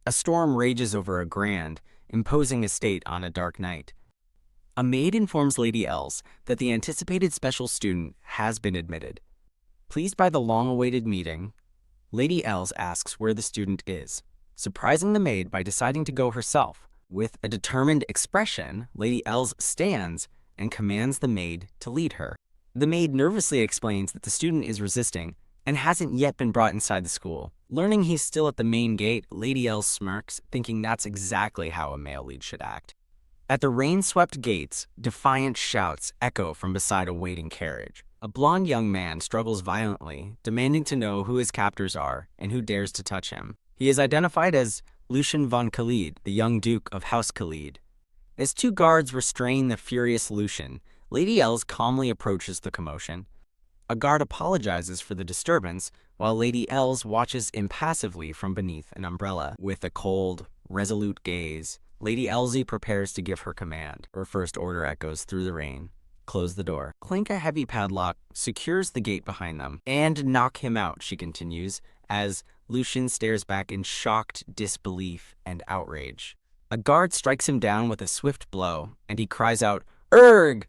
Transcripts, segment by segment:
A storm rages over a grand, imposing estate on a dark night. A maid informs Lady Els that the anticipated special student has been admitted. Pleased by the long-awaited meeting, Lady Els asks where the student is, surprising the maid by deciding to go herself. With a determined expression, Lady Els stands and commands the maid to lead her. The maid nervously explains that the student is resisting and hasn't yet been brought inside the school. Learning he's still at the main gate, Lady Els smirks, thinking that's exactly how a male lead should act. At the rain-swept gates, defiant shouts echo from beside a waiting carriage. A blond young man struggles violently, demanding to know who his captors are and who dares to touch him. He is identified as Lucian von Khaled, the young Duke of House Khaled. As two guards restrain the furious Lucian, Lady Els calmly approaches the commotion. A guard apologizes for the disturbance, while Lady Els watches impassively from beneath an umbrella. With a cold, resolute gaze, Lady Elsie prepares to give her command. Her first order echoes through the rain. Close the door. Clink a heavy padlock secures the gate behind them. And knock him out, she continues, as Lucian stares back in shocked disbelief and outrage. A guard strikes him down with a swift blow, and he cries out, "Erg!"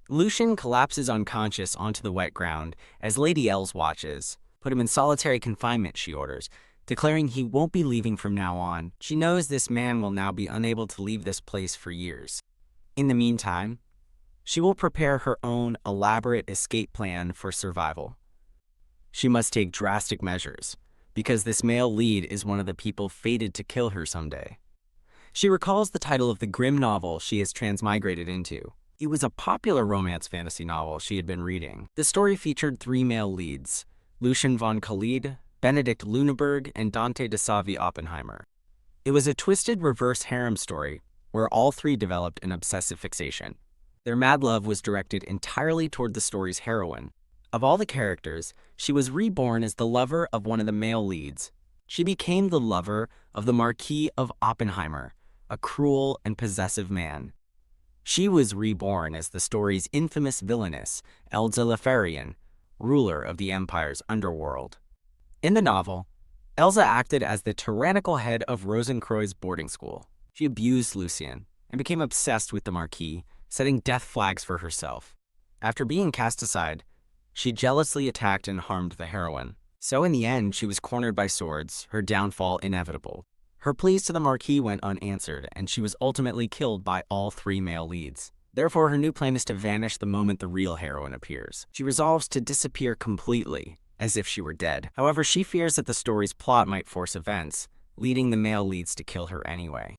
Lucian collapses unconscious onto the wet ground as Lady Els watches. Put him in solitary confinement, she orders, declaring he won't be leaving from now on. She knows this man will now be unable to leave this place for years. In the meantime, she will prepare her own elaborate escape plan for survival. She must take drastic measures, because this male lead is one of the people fated to kill her someday. She recalls the title of the grim novel she has transmigrated into. It was a popular romance fantasy novel she had been reading. The story featured three male leads, Lucian von Khaled, Benedict Luneburg, and Dante de Savi Oppenheimer. It was a twisted reverse harem story where all three developed an obsessive fixation. Their mad love was directed entirely toward the story's heroine. Of all the characters, she was reborn as the lover of one of the male leads. She became the lover of the Marquis of Oppenheimer, a cruel and possessive man. She was reborn as the story's infamous villainess, Elsa Lefarian, ruler of the Empire's underworld. In the novel, Elsa acted as the tyrannical head of Rosencreutz's boarding school. She abused Lucian and became obsessed with the Marquis, setting death flags for herself. After being cast aside, she jealously attacked and harmed the heroine. So in the end, she was cornered by swords, her downfall inevitable. Her pleas to the Marquis went unanswered, and she was ultimately killed by all three male leads. Therefore, her new plan is to vanish the moment the real heroine appears. She resolves to disappear completely, as if she were dead. However, she fears that the story's plot might force events, leading the male leads to kill her anyway.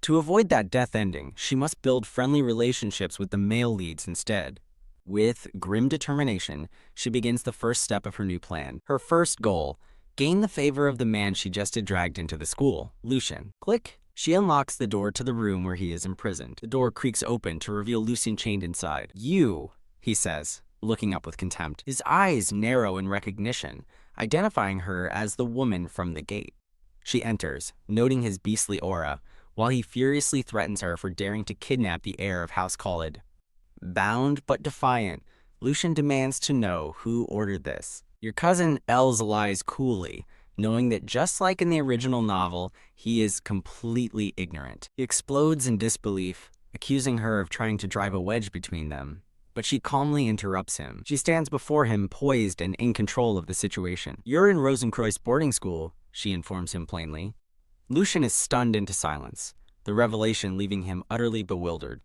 To avoid that death ending, she must build friendly relationships with the male leads instead. With grim determination, she begins the first step of her new plan. Her first goal: gain the favor of the man she just had dragged into the school, Lucian. Click. She unlocks the door to the room where he is imprisoned. The door creaks open to reveal Lucian chained inside. "You," he says, looking up with contempt. His eyes narrow in recognition, identifying her as the woman from the gate. She enters, noting his beastly aura, while he furiously threatens her for daring to kidnap the heir of House Khaled. Bound but defiant, Lucian demands to know who ordered this. Your cousin Els lies coolly, knowing that just like in the original novel, he is completely ignorant. He explodes in disbelief, accusing her of trying to drive a wedge between them. But she calmly interrupts him. She stands before him, poised and in control of the situation. "You're in Rosencreutz's boarding school," she informs him plainly. Lucian is stunned into silence, the revelation leaving him utterly bewildered.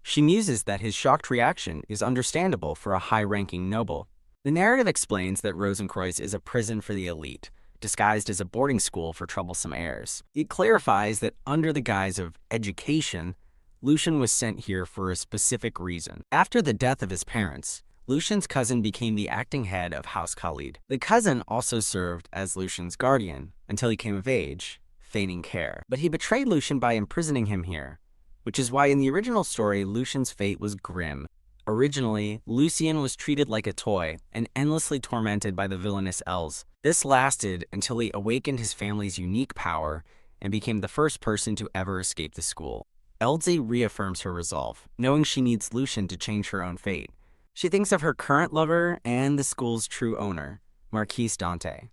She muses that his shocked reaction is understandable for a high-ranking noble. The narrative explains that Rosencreutz is a prison for the elite, disguised as a boarding school for troublesome heirs. It clarifies that under the guise of education, Lucian was sent here for a specific reason. After the death of his parents, Lucian's cousin became the acting head of House Khaled. The cousin also served as Lucian's guardian until he came of age, feigning care. But he betrayed Lucian by imprisoning him here, which is why in the original story, Lucian's fate was grim. Originally, Lucian was treated like a toy and endlessly tormented by the villainous Els. This lasted until he awakened his family's unique power and became the first person to ever escape the school. Elsie reaffirms her resolve, knowing she needs Lucian to change her own fate. She thinks of her current lover and the school's true owner, Marquis Dante.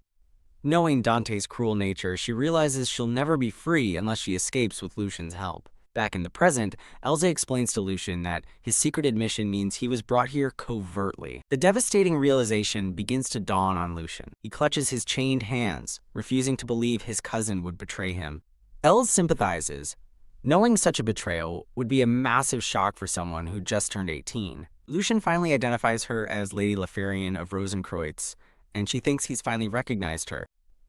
Knowing Dante's cruel nature, she realizes she'll never be free unless she escapes with Lucian's help. Back in the present, Elsa explains to Lucian that his secret admission means he was brought here covertly. The devastating realization begins to dawn on Lucian. He clutches his chained hands, refusing to believe his cousin would betray him. Els sympathizes. Knowing such a betrayal would be a massive shock for someone who just turned 18. Lucian finally identifies her as Lady Leferian of Rosenkreuz, and she thinks he's finally recognized her.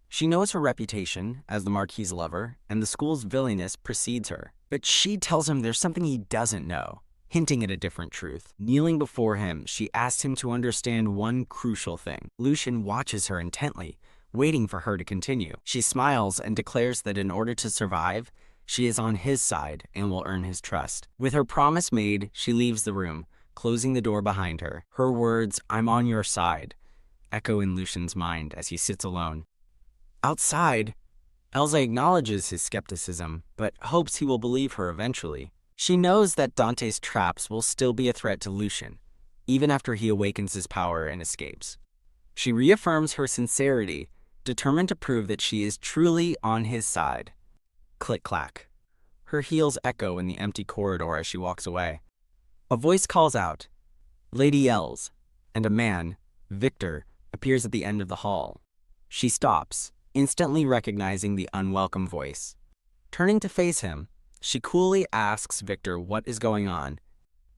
She knows her reputation as the Marquis's lover, and the school's villainess precedes her. But she tells him there's something he doesn't know, hinting at a different truth. Kneeling before him, she asks him to understand one crucial thing. Lucian watches her intently, waiting for her to continue. She smiles and declares that in order to survive, she is on his side and will earn his trust. With her promise made, she leaves the room, closing the door behind her. Her words, "I'm on your side," echo in Lucian's mind as he sits alone. Outside, Elsa acknowledges his skepticism, but hopes he will believe her eventually. She knows that Dante's traps will still be a threat to Lucian, even after he awakens his power and escapes. She reaffirms her sincerity, determined to prove that she is truly on his side. Click-clack. Her heels echo in the empty corridor as she walks away. A voice calls out, "Lady Els," and a man, Victor, appears at the end of the hall. She stops, instantly recognizing the unwelcome voice. Turning to face him, she coolly asks Victor what is going on.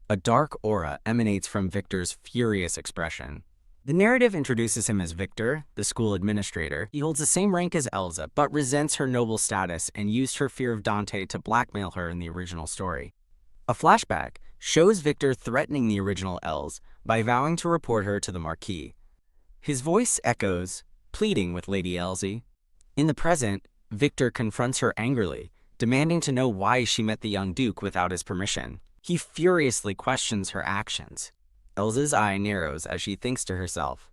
A dark aura emanates from Victor's furious expression. The narrative introduces him as Victor, the school administrator. He holds the same rank as Elsa, but resents her noble status and used her fear of Dante to blackmail her in the original story. A flashback shows Victor threatening the original Els by vowing to report her to the Marquis. His voice echoes, pleading with Lady Elsie. In the present, Victor confronts her angrily, demanding to know why she met the young duke without his permission. He furiously questions her actions. Elsa's eye narrows as she thinks to herself,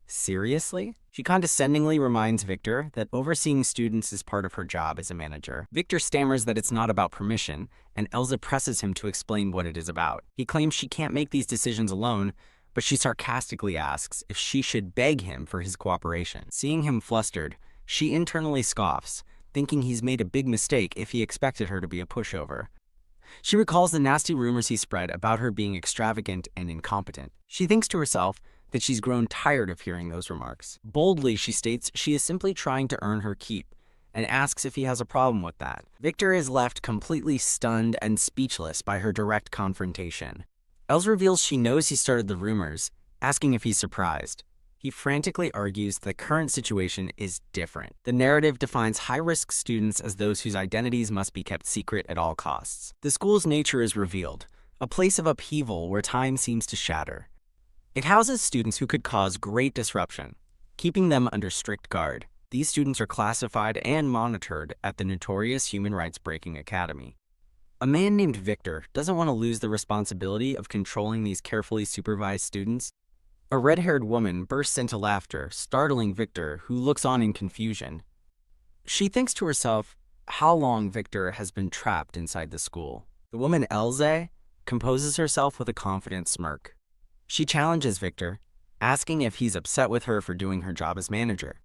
"Seriously?" She condescendingly reminds Victor that overseeing students is part of her job as a manager. Victor stammers that it's not about permission, and Elsa presses him to explain what it is about. He claims she can't make these decisions alone, but she sarcastically asks if she should beg him for his cooperation. Seeing him flustered, she internally scoffs, thinking he's made a big mistake if he expected her to be a pushover. She recalls the nasty rumors he spread about her being extravagant and incompetent. She thinks to herself that she's grown tired of hearing those remarks. Boldly, she states she is simply trying to earn her keep, and asks if he has a problem with that. Victor is left completely stunned and speechless by her direct confrontation. Els reveals she knows he started the rumors, asking if he's surprised. He frantically argues the current situation is different. The narrative defines high-risk students as those whose identities must be kept secret at all costs. The school's nature is revealed, a place of upheaval where time seems to shatter. It houses students who could cause great disruption, keeping them under strict guard. These students are classified and monitored at the notorious human rights-breaking academy. A man named Victor doesn't want to lose the responsibility of controlling these carefully supervised students. A red-haired woman bursts into laughter, startling Victor, who looks on in confusion. She thinks to herself how long Victor has been trapped inside the school. The woman Elze composes herself with a confident smirk. She challenges Victor, asking if he's upset with her for doing her job as manager.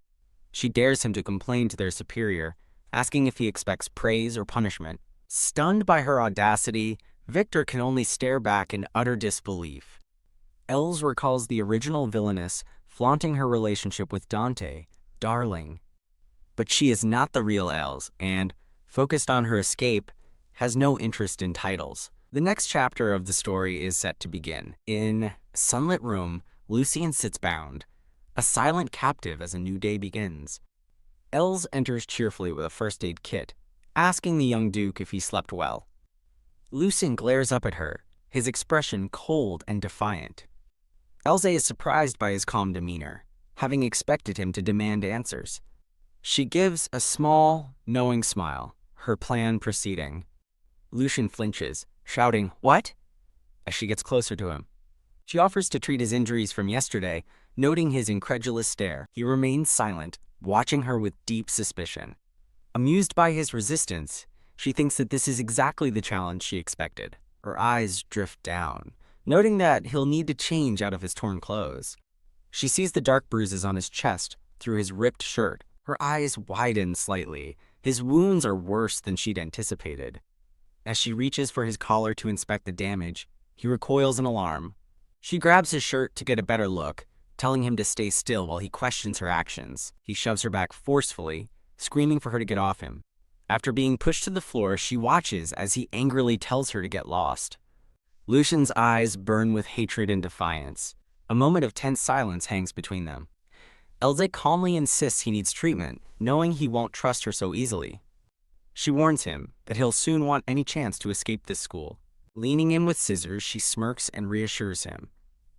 She dares him to complain to their superior, asking if he expects praise or punishment. Stunned by her audacity, Victor can only stare back in utter disbelief. Els recalls the original Villainess flaunting her relationship with Dante, darling. But she is not the real Els and, focused on her escape, has no interest in titles. The next chapter of the story is set to begin. In a sunlit room, Lucian sits bound, a silent captive as a new day begins. Els enters cheerfully with a first aid kit, asking the young duke if he slept well. Lucian glares up at her, his expression cold and defiant. Elze is surprised by his calm demeanor, having expected him to demand answers. She gives a small, knowing smile, her plan proceeding. Lucian flinches, shouting, "What?" as she gets closer to him. She offers to treat his injuries from yesterday, noting his incredulous stare. He remains silent, watching her with deep suspicion. Amused by his resistance, she thinks that this is exactly the challenge she expected. Her eyes drift down, noting that he'll need to change out of his torn clothes. She sees the dark bruises on his chest through his ripped shirt. Her eyes widen slightly. His wounds are worse than she'd anticipated. As she reaches for his collar to inspect the damage, he recoils in alarm. She grabs his shirt to get a better look, telling him to stay still while he questions her actions. He shoves her back forcefully, screaming for her to get off him. After being pushed to the floor, she watches as he angrily tells her to get lost. Lucian's eyes burn with hatred and defiance. A moment of tense silence hangs between them. Elze calmly insists he needs treatment, knowing he won't trust her so easily. She warns him that he'll soon want any chance to escape this school. Leaning in with scissors, she smirks and reassures him.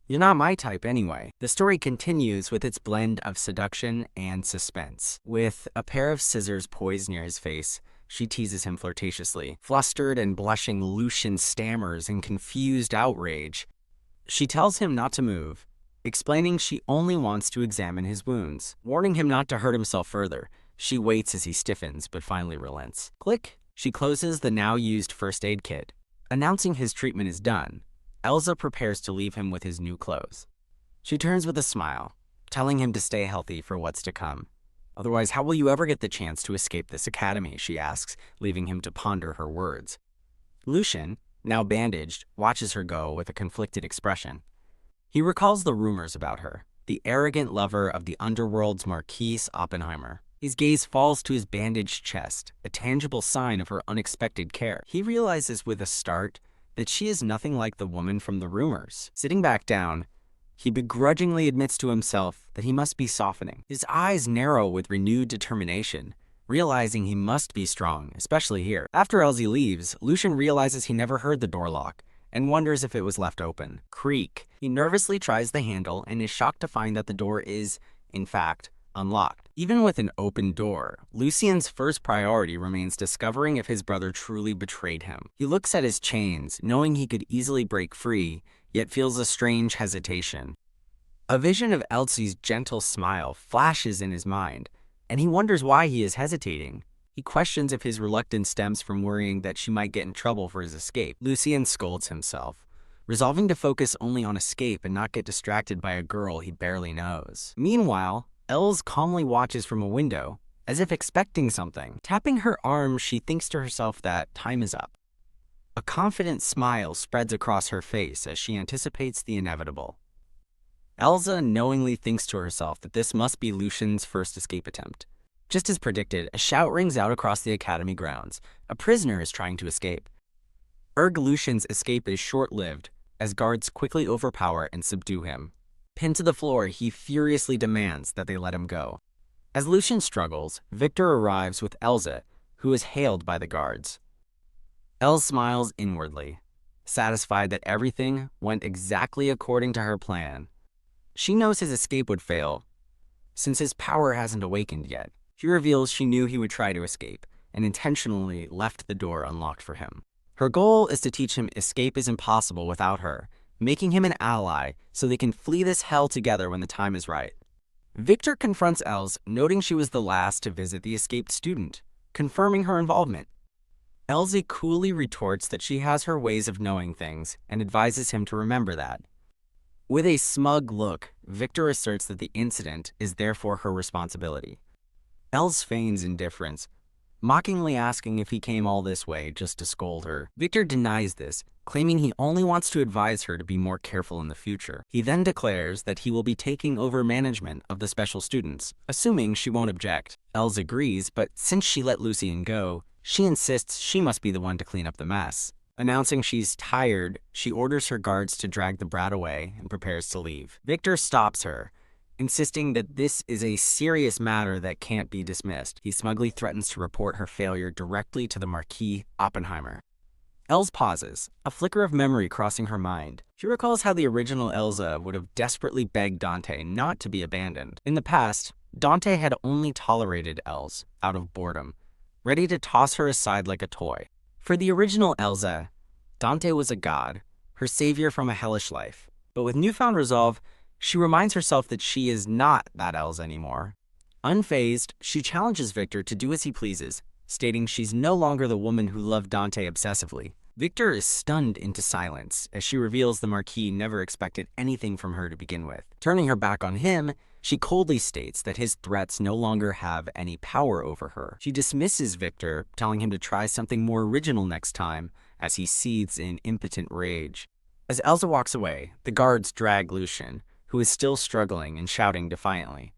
"You're not my type anyway." The story continues with its blend of seduction and suspense. With a pair of scissors poised near his face, she teases him flirtatiously. Flustered and blushing, Lucian stammers in confused outrage. She tells him not to move, explaining she only wants to examine his wounds. Warning him not to hurt himself further, she waits as he stiffens but finally relents. Click! She closes the now-used first aid kit. Announcing his treatment is done, Elze prepares to leave him with his new clothes. She turns with a smile, telling him to stay healthy for what's to come. "Otherwise, how will you ever get the chance to escape this academy?" she asks, leaving him to ponder her words. Lucian, now bandaged, watches her go with a conflicted expression. He recalls the rumors about her, the arrogant lover of the underworld's Marquise Oppenheimer. His gaze falls to his bandaged chest, a tangible sign of her unexpected care. He realizes with a start that she is nothing like the woman from the rumors. Sitting back down, he begrudgingly admits to himself that he must be softening. His eyes narrow with renewed determination, realizing he must be strong, especially here. After Elze leaves, Lucian realizes he never heard the door lock and wonders if it was left open. Creak. He nervously tries the handle and is shocked to find that the door is, in fact, unlocked. Even with an open door, Lucian's first priority remains discovering if his brother truly betrayed him. He looks at his chains, knowing he could easily break free, yet feels a strange hesitation. A vision of Elze's gentle smile flashes in his mind, and he wonders why he is hesitating. He questions if his reluctance stems from worrying that she might get in trouble for his escape. Lucian scolds himself, resolving to focus only on escape and not get distracted by a girl he barely knows. Meanwhile, Elze calmly watches from a window, as if expecting something. Tapping her arm, she thinks to herself that time is up. A confident smile spreads across her face as she anticipates the inevitable. Elze knowingly thinks to herself that this must be Lucian's first escape attempt. Just as predicted, a shout rings out across the academy grounds. A prisoner is trying to escape. Lucian's escape is short-lived, as guards quickly overpower and subdue him. Pinned to the floor, he furiously demands that they let him go. As Lucian struggles, Victor arrives with Elze, who is hailed by the guards. Elze smiles inwardly, satisfied that everything went exactly according to her plan. She knows his escape would fail, since his power hasn't awakened yet. She reveals she knew he would try to escape, and intentionally left the door unlocked for him. Her goal is to teach him escape is impossible without her, making him an ally so they can flee this hell together when the time is right. Victor confronts Elze, noting she was the last to visit the escaped student, confirming her involvement. Elze coolly retorts that she has her ways of knowing things and advises him to remember that. With a smug look, Victor asserts that the incident is therefore her responsibility. Elze feigns indifference, mockingly asking if he came all this way just to scold her. Victor denies this, claiming he only wants to advise her to be more careful in the future. He then declares that he will be taking over management of the special students, assuming she won't object. Elze agrees, but since she let Lucian go, she insists she must be the one to clean up the mess. Announcing she's tired, she orders her guards to drag the brat away and prepares to leave. Victor stops her, insisting that this is a serious matter that can't be dismissed. He smugly threatens to report her failure directly to the Marquis Oppenheimer. Elze pauses, a flicker of memory crossing her mind. She recalls how the original Elze would have desperately begged Dante not to be abandoned. In the past, Dante had only tolerated Elze out of boredom, ready to toss her aside like a toy. For the original Elze, Dante was a god, her savior from a hellish life. But with newfound resolve, she reminds herself that she is not that Elze anymore. Unfazed, she challenges Victor to do as he pleases, stating she's no longer the woman who loved Dante obsessively. Victor is stunned into silence as she reveals the Marquis never expected anything from her to begin with. Turning her back on him, She coldly states that his threats no longer have any power over her. She dismisses Victor, telling him to try something more original next time, as he seethes in impotent rage. As Elsa walks away, the guards drag Lucian, who is still struggling and shouting defiantly.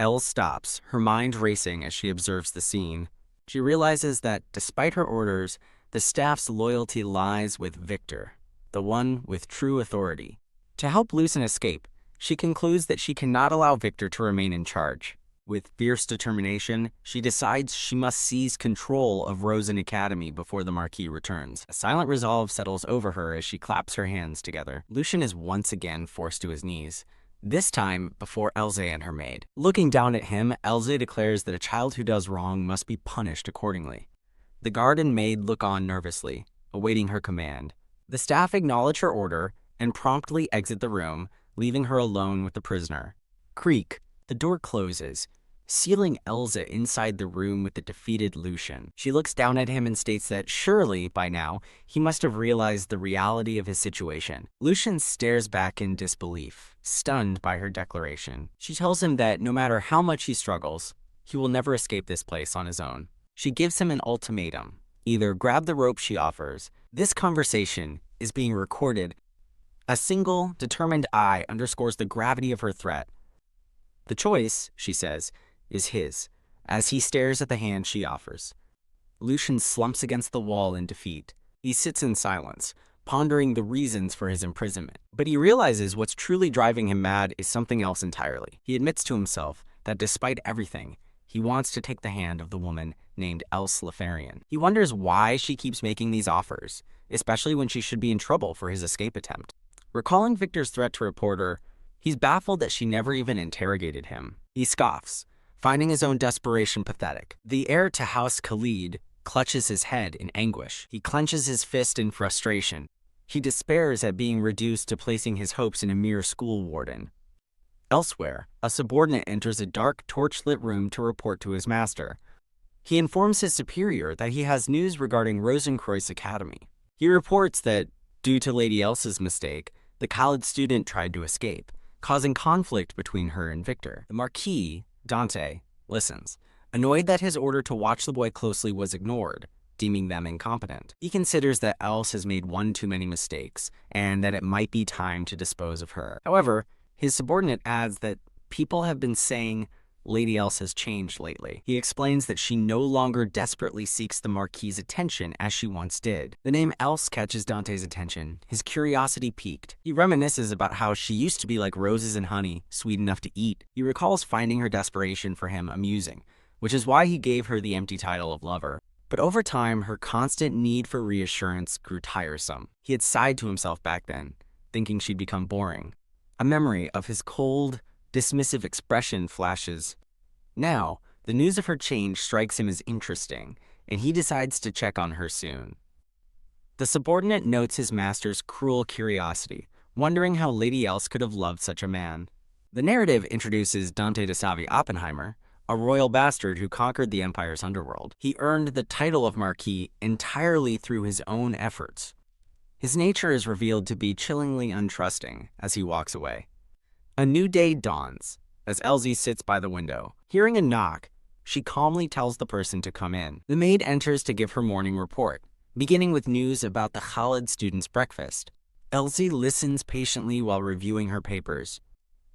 Elle stops, her mind racing as she observes the scene. She realizes that, despite her orders, the staff's loyalty lies with Victor, the one with true authority. To help Lucian escape, she concludes that she cannot allow Victor to remain in charge. With fierce determination, she decides she must seize control of Rosen Academy before the Marquis returns. A silent resolve settles over her as she claps her hands together. Lucian is once again forced to his knees, this time before Elsa and her maid. Looking down at him, Elsa declares that a child who does wrong must be punished accordingly. The guard and maid look on nervously, awaiting her command. The staff acknowledge her order and promptly exit the room, leaving her alone with the prisoner. Creak. The door closes, sealing Elsa inside the room with the defeated Lucian. She looks down at him and states that surely, by now, he must have realized the reality of his situation. Lucian stares back in disbelief, stunned by her declaration. She tells him that no matter how much he struggles, he will never escape this place on his own. She gives him an ultimatum: either grab the rope she offers. This conversation is being recorded. A single, determined eye underscores the gravity of her threat. The choice, she says, is his, as he stares at the hand she offers. Lucian slumps against the wall in defeat. He sits in silence, pondering the reasons for his imprisonment. But he realizes what's truly driving him mad is something else entirely. He admits to himself that despite everything, he wants to take the hand of the woman named Else Lefarian. He wonders why she keeps making these offers, especially when she should be in trouble for his escape attempt. Recalling Victor's threat to report her, he's baffled that she never even interrogated him. He scoffs, finding his own desperation pathetic. The heir to House Khaled clutches his head in anguish. He clenches his fist in frustration. He despairs at being reduced to placing his hopes in a mere school warden. Elsewhere, a subordinate enters a dark, torch-lit room to report to his master. He informs his superior that he has news regarding Rosenkreuz Academy. He reports that, due to Lady Elsa's mistake, the Khaled student tried to escape, causing conflict between her and Victor. The Marquis, Dante, listens, annoyed that his order to watch the boy closely was ignored, deeming them incompetent. He considers that Else has made one too many mistakes, and that it might be time to dispose of her. However, his subordinate adds that people have been saying Lady Else has changed lately. He explains that she no longer desperately seeks the Marquis's attention as she once did. The name Else catches Dante's attention, his curiosity piqued. He reminisces about how she used to be like roses and honey, sweet enough to eat. He recalls finding her desperation for him amusing, which is why he gave her the empty title of lover. But over time, her constant need for reassurance grew tiresome. He had sighed to himself back then, thinking she'd become boring. A memory of his cold, dismissive expression flashes. Now, the news of her change strikes him as interesting, and he decides to check on her soon. The subordinate notes his master's cruel curiosity, wondering how Lady Else could have loved such a man. The narrative introduces Dante de Savi Oppenheimer, a royal bastard who conquered the Empire's underworld. He earned the title of Marquis entirely through his own efforts. His nature is revealed to be chillingly untrusting as he walks away. A new day dawns as Elsie sits by the window. Hearing a knock, she calmly tells the person to come in. The maid enters to give her morning report, beginning with news about the Khaled student's breakfast. Elsie listens patiently while reviewing her papers.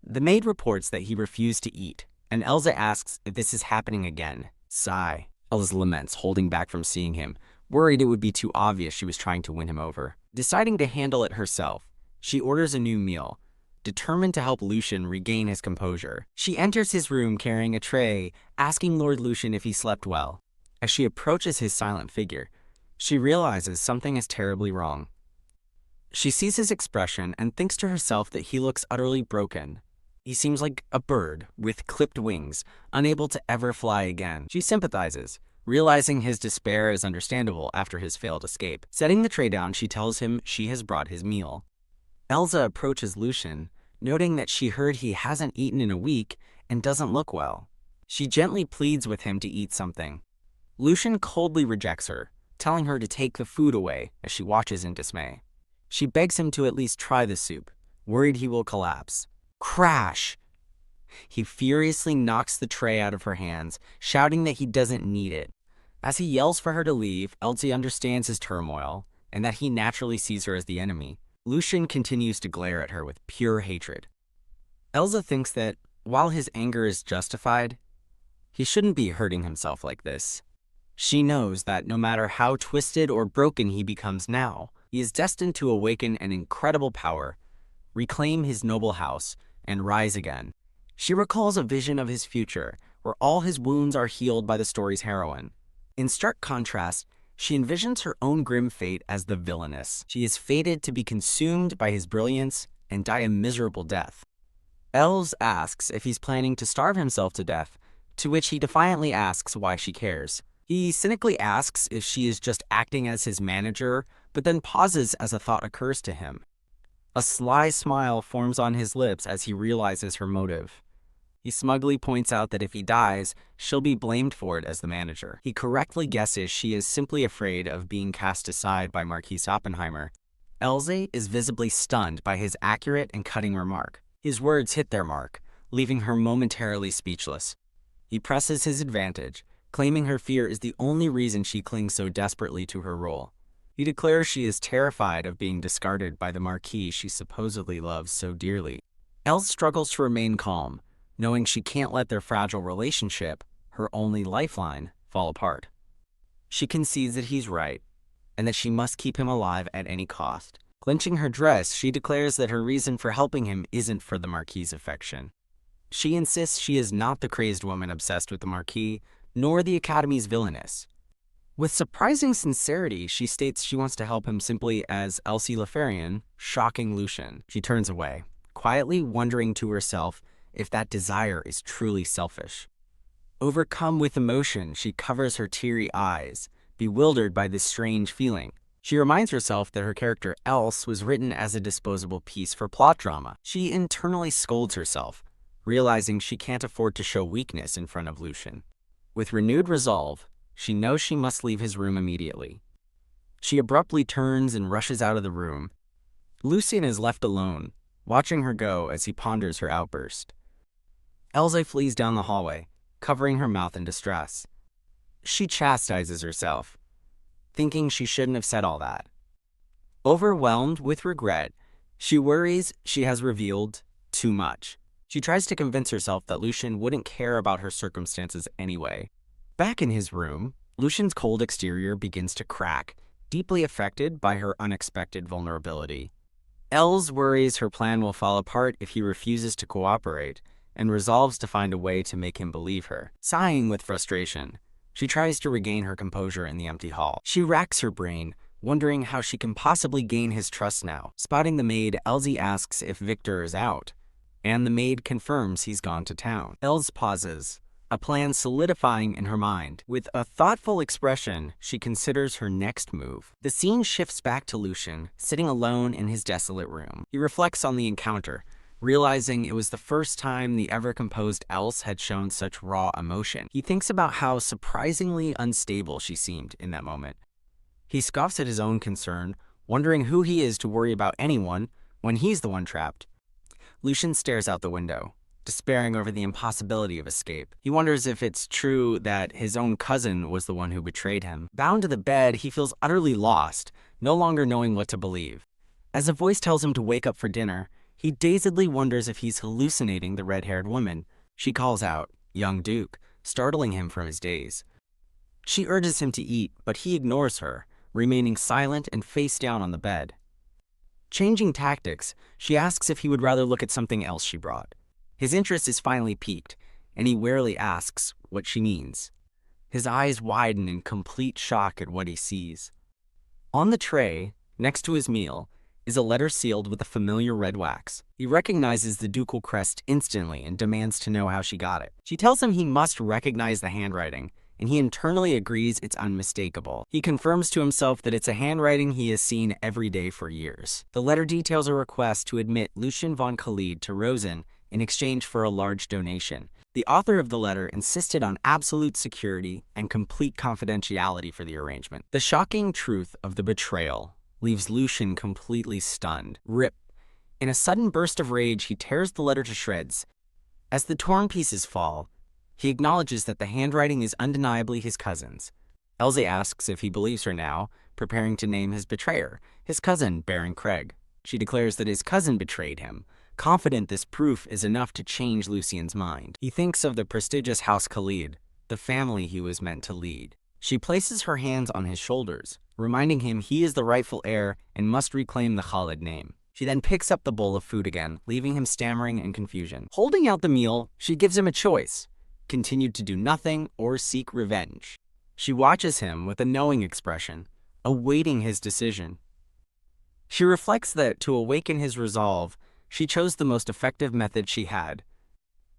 The maid reports that he refused to eat, and Elsa asks if this is happening again. Sigh. Elsa laments, holding back from seeing him, worried it would be too obvious she was trying to win him over. Deciding to handle it herself, she orders a new meal, determined to help Lucian regain his composure. She enters his room carrying a tray, asking Lord Lucian if he slept well. As she approaches his silent figure, she realizes something is terribly wrong. She sees his expression and thinks to herself that he looks utterly broken. He seems like a bird with clipped wings, unable to ever fly again. She sympathizes, realizing his despair is understandable after his failed escape. Setting the tray down, she tells him she has brought his meal. Elsa approaches Lucian, noting that she heard he hasn't eaten in a week and doesn't look well. She gently pleads with him to eat something. Lucian coldly rejects her, telling her to take the food away as she watches in dismay. She begs him to at least try the soup, worried he will collapse. Crash! He furiously knocks the tray out of her hands, shouting that he doesn't need it. As he yells for her to leave, Elsie understands his turmoil, and that he naturally sees her as the enemy. Lucian continues to glare at her with pure hatred. Elsa thinks that, while his anger is justified, he shouldn't be hurting himself like this. She knows that no matter how twisted or broken he becomes now, he is destined to awaken an incredible power, reclaim his noble house, and rise again. She recalls a vision of his future, where all his wounds are healed by the story's heroine. In stark contrast, she envisions her own grim fate as the Villainess. She is fated to be consumed by his brilliance and die a miserable death. Els asks if he's planning to starve himself to death, to which he defiantly asks why she cares. He cynically asks if she is just acting as his manager, but then pauses as a thought occurs to him. A sly smile forms on his lips as he realizes her motive. He smugly points out that if he dies, she'll be blamed for it as the manager. He correctly guesses she is simply afraid of being cast aside by Marquise Oppenheimer. Elsie is visibly stunned by his accurate and cutting remark. His words hit their mark, leaving her momentarily speechless. He presses his advantage, claiming her fear is the only reason she clings so desperately to her role. He declares she is terrified of being discarded by the Marquis she supposedly loves so dearly. Els struggles to remain calm, knowing she can't let their fragile relationship, her only lifeline, fall apart. She concedes that he's right, and that she must keep him alive at any cost. Clenching her dress, she declares that her reason for helping him isn't for the Marquis' affection. She insists she is not the crazed woman obsessed with the Marquis, nor the Academy's Villainess. With surprising sincerity, she states she wants to help him simply as Elsie Leferian, shocking Lucian. She turns away, quietly wondering to herself if that desire is truly selfish. Overcome with emotion, she covers her teary eyes, bewildered by this strange feeling. She reminds herself that her character Else was written as a disposable piece for plot drama. She internally scolds herself, realizing she can't afford to show weakness in front of Lucian. With renewed resolve, she knows she must leave his room immediately. She abruptly turns and rushes out of the room. Lucian is left alone, watching her go as he ponders her outburst. Elsa flees down the hallway, covering her mouth in distress. She chastises herself, thinking she shouldn't have said all that. Overwhelmed with regret, she worries she has revealed too much. She tries to convince herself that Lucian wouldn't care about her circumstances anyway. Back in his room, Lucian's cold exterior begins to crack, deeply affected by her unexpected vulnerability. Els worries her plan will fall apart if he refuses to cooperate, and resolves to find a way to make him believe her. Sighing with frustration, she tries to regain her composure in the empty hall. She racks her brain, wondering how she can possibly gain his trust now. Spotting the maid, Elsie asks if Victor is out, and the maid confirms he's gone to town. Els pauses, a plan solidifying in her mind. With a thoughtful expression, she considers her next move. The scene shifts back to Lucian, sitting alone in his desolate room. He reflects on the encounter, realizing it was the first time the ever-composed Else had shown such raw emotion. He thinks about how surprisingly unstable she seemed in that moment. He scoffs at his own concern, wondering who he is to worry about anyone when he's the one trapped. Lucian stares out the window, despairing over the impossibility of escape. He wonders if it's true that his own cousin was the one who betrayed him. Bound to the bed, he feels utterly lost, no longer knowing what to believe. As a voice tells him to wake up for dinner, he dazedly wonders if he's hallucinating the red-haired woman. She calls out, "Young Duke," startling him from his daze. She urges him to eat, but he ignores her, remaining silent and face down on the bed. Changing tactics, she asks if he would rather look at something else she brought. His interest is finally piqued, and he warily asks what she means. His eyes widen in complete shock at what he sees. On the tray, next to his meal, is a letter sealed with a familiar red wax. He recognizes the ducal crest instantly and demands to know how she got it. She tells him he must recognize the handwriting, and he internally agrees it's unmistakable. He confirms to himself that it's a handwriting he has seen every day for years. The letter details a request to admit Lucian von Khaled to Rosen in exchange for a large donation. The author of the letter insisted on absolute security and complete confidentiality for the arrangement. The shocking truth of the betrayal leaves Lucian completely stunned. In a sudden burst of rage, he tears the letter to shreds. As the torn pieces fall, he acknowledges that the handwriting is undeniably his cousin's. Elsie asks if he believes her now, preparing to name his betrayer, his cousin, Baron Craig. She declares that his cousin betrayed him, confident this proof is enough to change Lucian's mind. He thinks of the prestigious House Khaled, the family he was meant to lead. She places her hands on his shoulders, reminding him he is the rightful heir and must reclaim the Khaled name. She then picks up the bowl of food again, leaving him stammering in confusion. Holding out the meal, she gives him a choice: continue to do nothing or seek revenge. She watches him with a knowing expression, awaiting his decision. She reflects that to awaken his resolve, she chose the most effective method she had.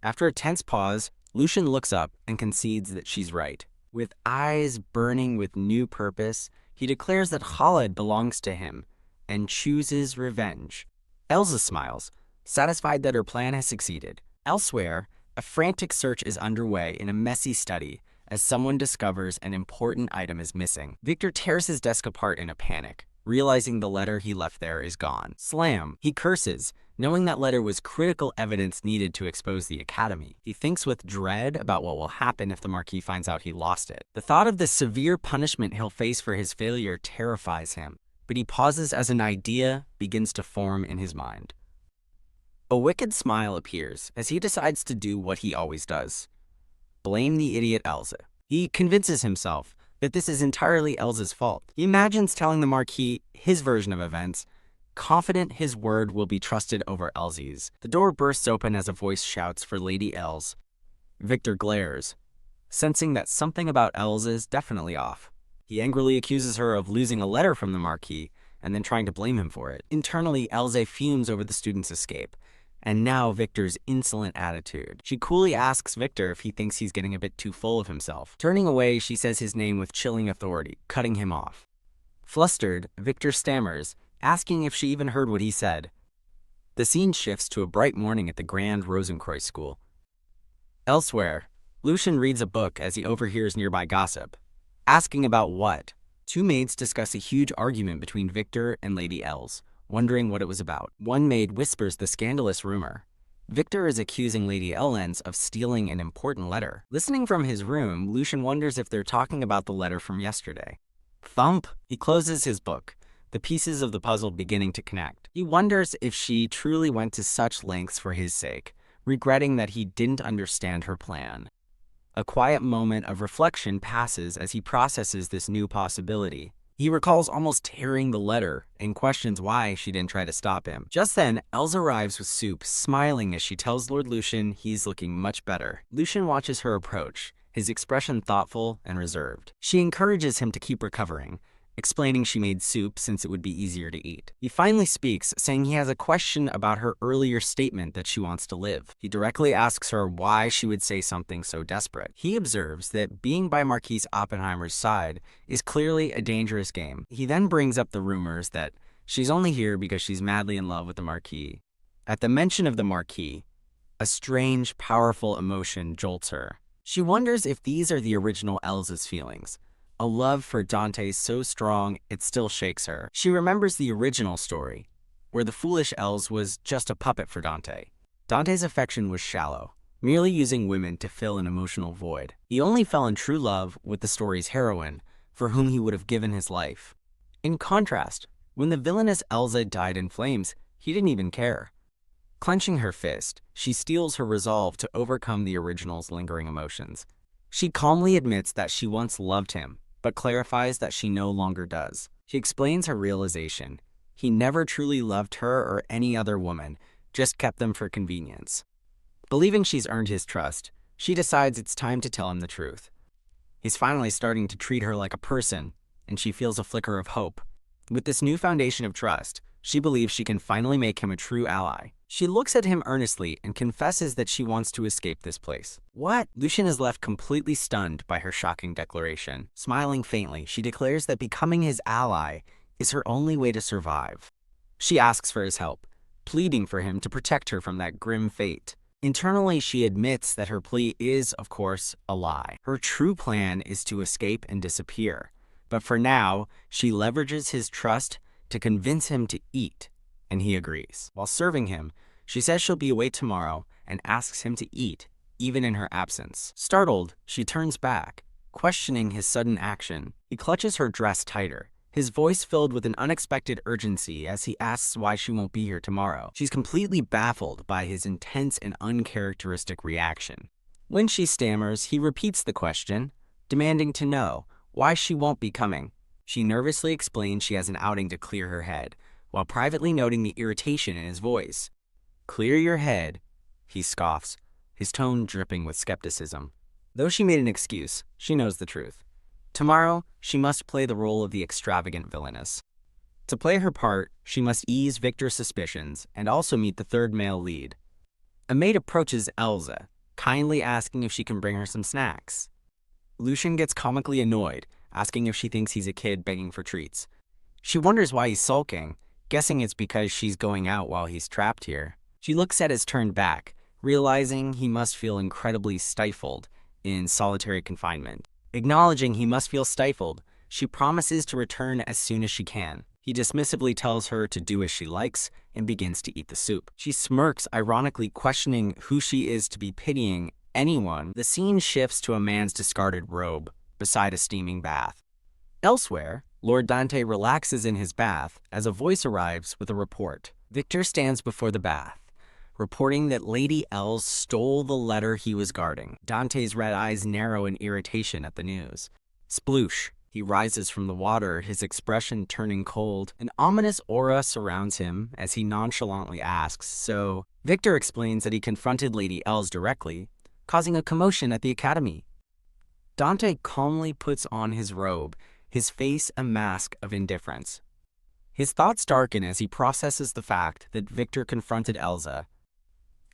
After a tense pause, Lucian looks up and concedes that she's right. With eyes burning with new purpose, he declares that Khaled belongs to him and chooses revenge. Elsa smiles, satisfied that her plan has succeeded. Elsewhere, a frantic search is underway in a messy study as someone discovers an important item is missing. Victor tears his desk apart in a panic, realizing the letter he left there is gone. Slam! He curses, knowing that letter was critical evidence needed to expose the academy. He thinks with dread about what will happen if the Marquis finds out he lost it. The thought of the severe punishment he'll face for his failure terrifies him, but he pauses as an idea begins to form in his mind. A wicked smile appears as he decides to do what he always does: blame the idiot Elsa. He convinces himself that this is entirely Elsa's fault. He imagines telling the Marquis his version of events, confident his word will be trusted over Elsie's. The door bursts open as a voice shouts for Lady Els. Victor glares, sensing that something about Els is definitely off. He angrily accuses her of losing a letter from the Marquis and then trying to blame him for it. Internally, Elsa fumes over the student's escape, and now Victor's insolent attitude. She coolly asks Victor if he thinks he's getting a bit too full of himself. Turning away, she says his name with chilling authority, cutting him off. Flustered, Victor stammers, asking if she even heard what he said. The scene shifts to a bright morning at the Grand Rosenkreuz School. Elsewhere, Lucian reads a book as he overhears nearby gossip. Asking about what? Two maids discuss a huge argument between Victor and Lady Els, wondering what it was about. One maid whispers the scandalous rumor. Victor is accusing Lady Els of stealing an important letter. Listening from his room, Lucian wonders if they're talking about the letter from yesterday. Thump! He closes his book, the pieces of the puzzle beginning to connect. He wonders if she truly went to such lengths for his sake, regretting that he didn't understand her plan. A quiet moment of reflection passes as he processes this new possibility. He recalls almost tearing the letter and questions why she didn't try to stop him. Just then, Els arrives with soup, smiling as she tells Lord Lucian he's looking much better. Lucian watches her approach, his expression thoughtful and reserved. She encourages him to keep recovering, explaining she made soup since it would be easier to eat. He finally speaks, saying he has a question about her earlier statement that she wants to live. He directly asks her why she would say something so desperate. He observes that being by Marquise Oppenheimer's side is clearly a dangerous game. He then brings up the rumors that she's only here because she's madly in love with the Marquis. At the mention of the Marquis, a strange, powerful emotion jolts her. She wonders if these are the original Elsa's feelings, a love for Dante so strong it still shakes her. She remembers the original story, where the foolish Els was just a puppet for Dante. Dante's affection was shallow, merely using women to fill an emotional void. He only fell in true love with the story's heroine, for whom he would have given his life. In contrast, when the villainous Elsa died in flames, he didn't even care. Clenching her fist, she steels her resolve to overcome the original's lingering emotions. She calmly admits that she once loved him, but clarifies that she no longer does. She explains her realization. He never truly loved her or any other woman, just kept them for convenience. Believing she's earned his trust, she decides it's time to tell him the truth. He's finally starting to treat her like a person, and she feels a flicker of hope. With this new foundation of trust, she believes she can finally make him a true ally. She looks at him earnestly and confesses that she wants to escape this place. What? Lucian is left completely stunned by her shocking declaration. Smiling faintly, she declares that becoming his ally is her only way to survive. She asks for his help, pleading for him to protect her from that grim fate. Internally, she admits that her plea is, of course, a lie. Her true plan is to escape and disappear. But for now, she leverages his trust to convince him to eat, and he agrees. While serving him, she says she'll be away tomorrow and asks him to eat, even in her absence. Startled, she turns back, questioning his sudden action. He clutches her dress tighter, his voice filled with an unexpected urgency as he asks why she won't be here tomorrow. She's completely baffled by his intense and uncharacteristic reaction. When she stammers, he repeats the question, demanding to know why she won't be coming. She nervously explains she has an outing to clear her head, while privately noting the irritation in his voice. "Clear your head," he scoffs, his tone dripping with skepticism. Though she made an excuse, she knows the truth. Tomorrow, she must play the role of the extravagant villainess. To play her part, she must ease Victor's suspicions and also meet the third male lead. A maid approaches Elsa, kindly asking if she can bring her some snacks. Lucian gets comically annoyed, asking if she thinks he's a kid begging for treats. She wonders why he's sulking, guessing it's because she's going out while he's trapped here. She looks at his turned back, realizing he must feel incredibly stifled in solitary confinement. Acknowledging he must feel stifled, she promises to return as soon as she can. He dismissively tells her to do as she likes and begins to eat the soup. She smirks, ironically questioning who she is to be pitying anyone. The scene shifts to a man's discarded robe beside a steaming bath. Elsewhere, Lord Dante relaxes in his bath as a voice arrives with a report. Victor stands before the bath, reporting that Lady Els stole the letter he was guarding. Dante's red eyes narrow in irritation at the news. Sploosh. He rises from the water, his expression turning cold. An ominous aura surrounds him as he nonchalantly asks, "So?" Victor explains that he confronted Lady Els directly, causing a commotion at the academy. Dante calmly puts on his robe, his face a mask of indifference. His thoughts darken as he processes the fact that Victor confronted Elsa.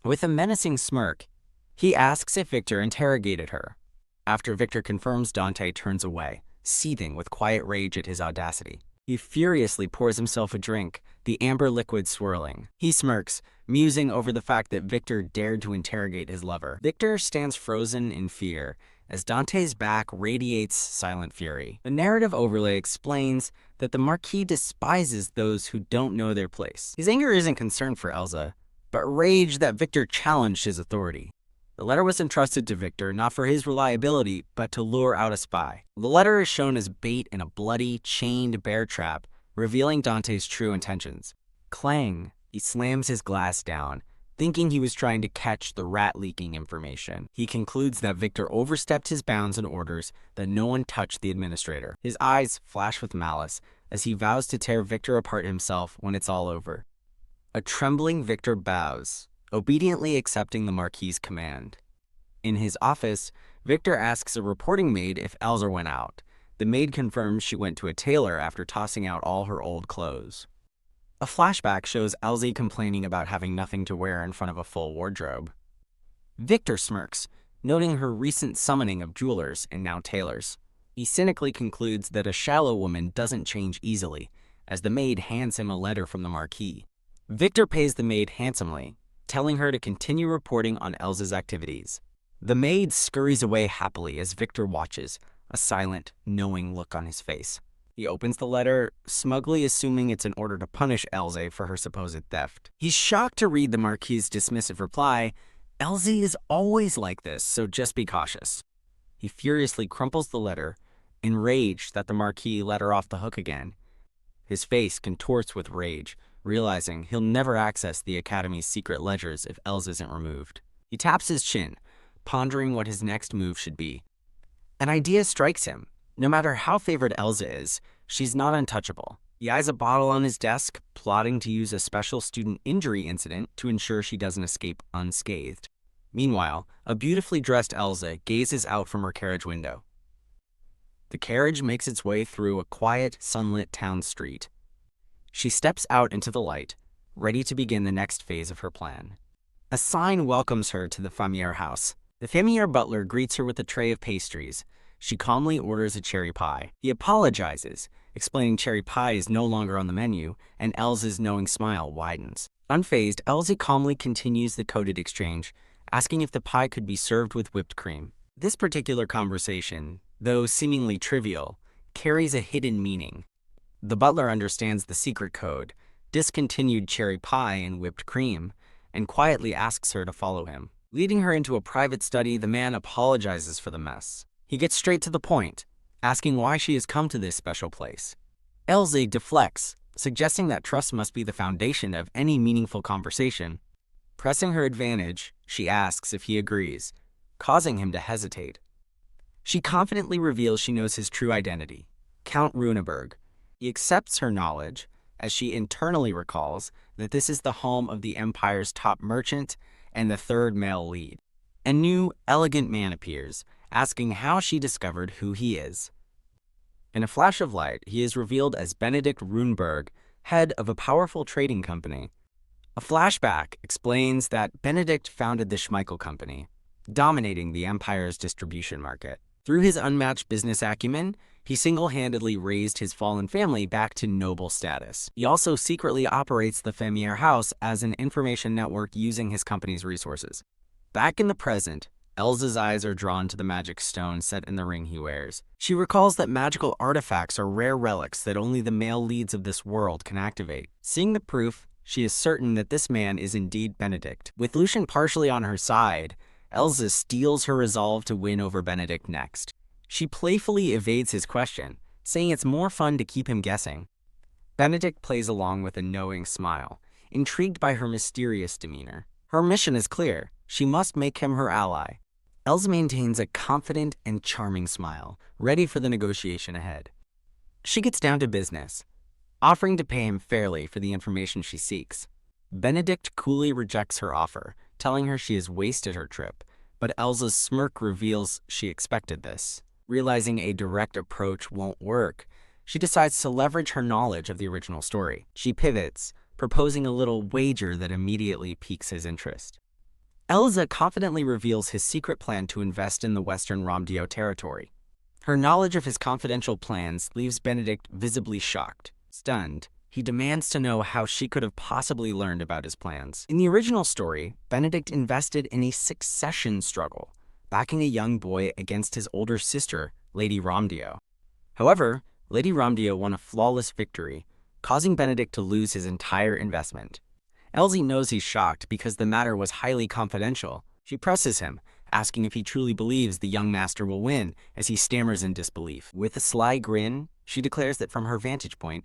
With a menacing smirk, he asks if Victor interrogated her. After Victor confirms, Dante turns away, seething with quiet rage at his audacity. He furiously pours himself a drink, the amber liquid swirling. He smirks, musing over the fact that Victor dared to interrogate his lover. Victor stands frozen in fear as Dante's back radiates silent fury. The narrative overlay explains that the Marquis despises those who don't know their place. His anger isn't concern for Elsa, but rage that Victor challenged his authority. The letter was entrusted to Victor not for his reliability, but to lure out a spy. The letter is shown as bait in a bloody, chained bear trap, revealing Dante's true intentions. Clang! He slams his glass down, thinking he was trying to catch the rat leaking information. He concludes that Victor overstepped his bounds and orders that no one touch the administrator. His eyes flash with malice as he vows to tear Victor apart himself when it's all over. A trembling Victor bows, obediently accepting the Marquis's command. In his office, Victor asks a reporting maid if Elsa went out. The maid confirms she went to a tailor after tossing out all her old clothes. A flashback shows Elsie complaining about having nothing to wear in front of a full wardrobe. Victor smirks, noting her recent summoning of jewelers and now tailors. He cynically concludes that a shallow woman doesn't change easily, as the maid hands him a letter from the Marquis. Victor pays the maid handsomely, telling her to continue reporting on Elsa's activities. The maid scurries away happily as Victor watches, a silent, knowing look on his face. He opens the letter, smugly assuming it's an order to punish Elsa for her supposed theft. He's shocked to read the Marquis's dismissive reply, "Elsa is always like this, so just be cautious." He furiously crumples the letter, enraged that the Marquis let her off the hook again. His face contorts with rage, realizing he'll never access the Academy's secret ledgers if Elsa isn't removed. He taps his chin, pondering what his next move should be. An idea strikes him. No matter how favored Elsa is, she's not untouchable. He eyes a bottle on his desk, plotting to use a special student injury incident to ensure she doesn't escape unscathed. Meanwhile, a beautifully dressed Elsa gazes out from her carriage window. The carriage makes its way through a quiet, sunlit town street. She steps out into the light, ready to begin the next phase of her plan. A sign welcomes her to the Famille house. The Famille butler greets her with a tray of pastries. She calmly orders a cherry pie. He apologizes, explaining cherry pie is no longer on the menu, and Elsa's knowing smile widens. Unfazed, Elsa calmly continues the coded exchange, asking if the pie could be served with whipped cream. This particular conversation, though seemingly trivial, carries a hidden meaning. The butler understands the secret code, discontinued cherry pie and whipped cream, and quietly asks her to follow him. Leading her into a private study, the man apologizes for the mess. He gets straight to the point, asking why she has come to this special place. Elsie deflects, suggesting that trust must be the foundation of any meaningful conversation. Pressing her advantage, she asks if he agrees, causing him to hesitate. She confidently reveals she knows his true identity, Count Runeberg. He accepts her knowledge, as she internally recalls that this is the home of the Empire's top merchant and the third male lead. A new, elegant man appears, asking how she discovered who he is. In a flash of light, he is revealed as Benedict Runeberg, head of a powerful trading company. A flashback explains that Benedict founded the Schmeichel Company, dominating the Empire's distribution market. Through his unmatched business acumen, he single-handedly raised his fallen family back to noble status. He also secretly operates the Famier House as an information network using his company's resources. Back in the present, Elsa's eyes are drawn to the magic stone set in the ring he wears. She recalls that magical artifacts are rare relics that only the male leads of this world can activate. Seeing the proof, she is certain that this man is indeed Benedict. With Lucian partially on her side, Elsa steels her resolve to win over Benedict next. She playfully evades his question, saying it's more fun to keep him guessing. Benedict plays along with a knowing smile, intrigued by her mysterious demeanor. Her mission is clear. She must make him her ally. Elsa maintains a confident and charming smile, ready for the negotiation ahead. She gets down to business, offering to pay him fairly for the information she seeks. Benedict coolly rejects her offer, telling her she has wasted her trip, but Elsa's smirk reveals she expected this. Realizing a direct approach won't work, she decides to leverage her knowledge of the original story. She pivots, proposing a little wager that immediately piques his interest. Elsa confidently reveals his secret plan to invest in the Western Romdio territory. Her knowledge of his confidential plans leaves Benedict visibly shocked. Stunned, he demands to know how she could have possibly learned about his plans. In the original story, Benedict invested in a succession struggle, backing a young boy against his older sister, Lady Romdio. However, Lady Romdio won a flawless victory, causing Benedict to lose his entire investment. Elsie knows he's shocked because the matter was highly confidential. She presses him, asking if he truly believes the young master will win, as he stammers in disbelief. With a sly grin, she declares that from her vantage point,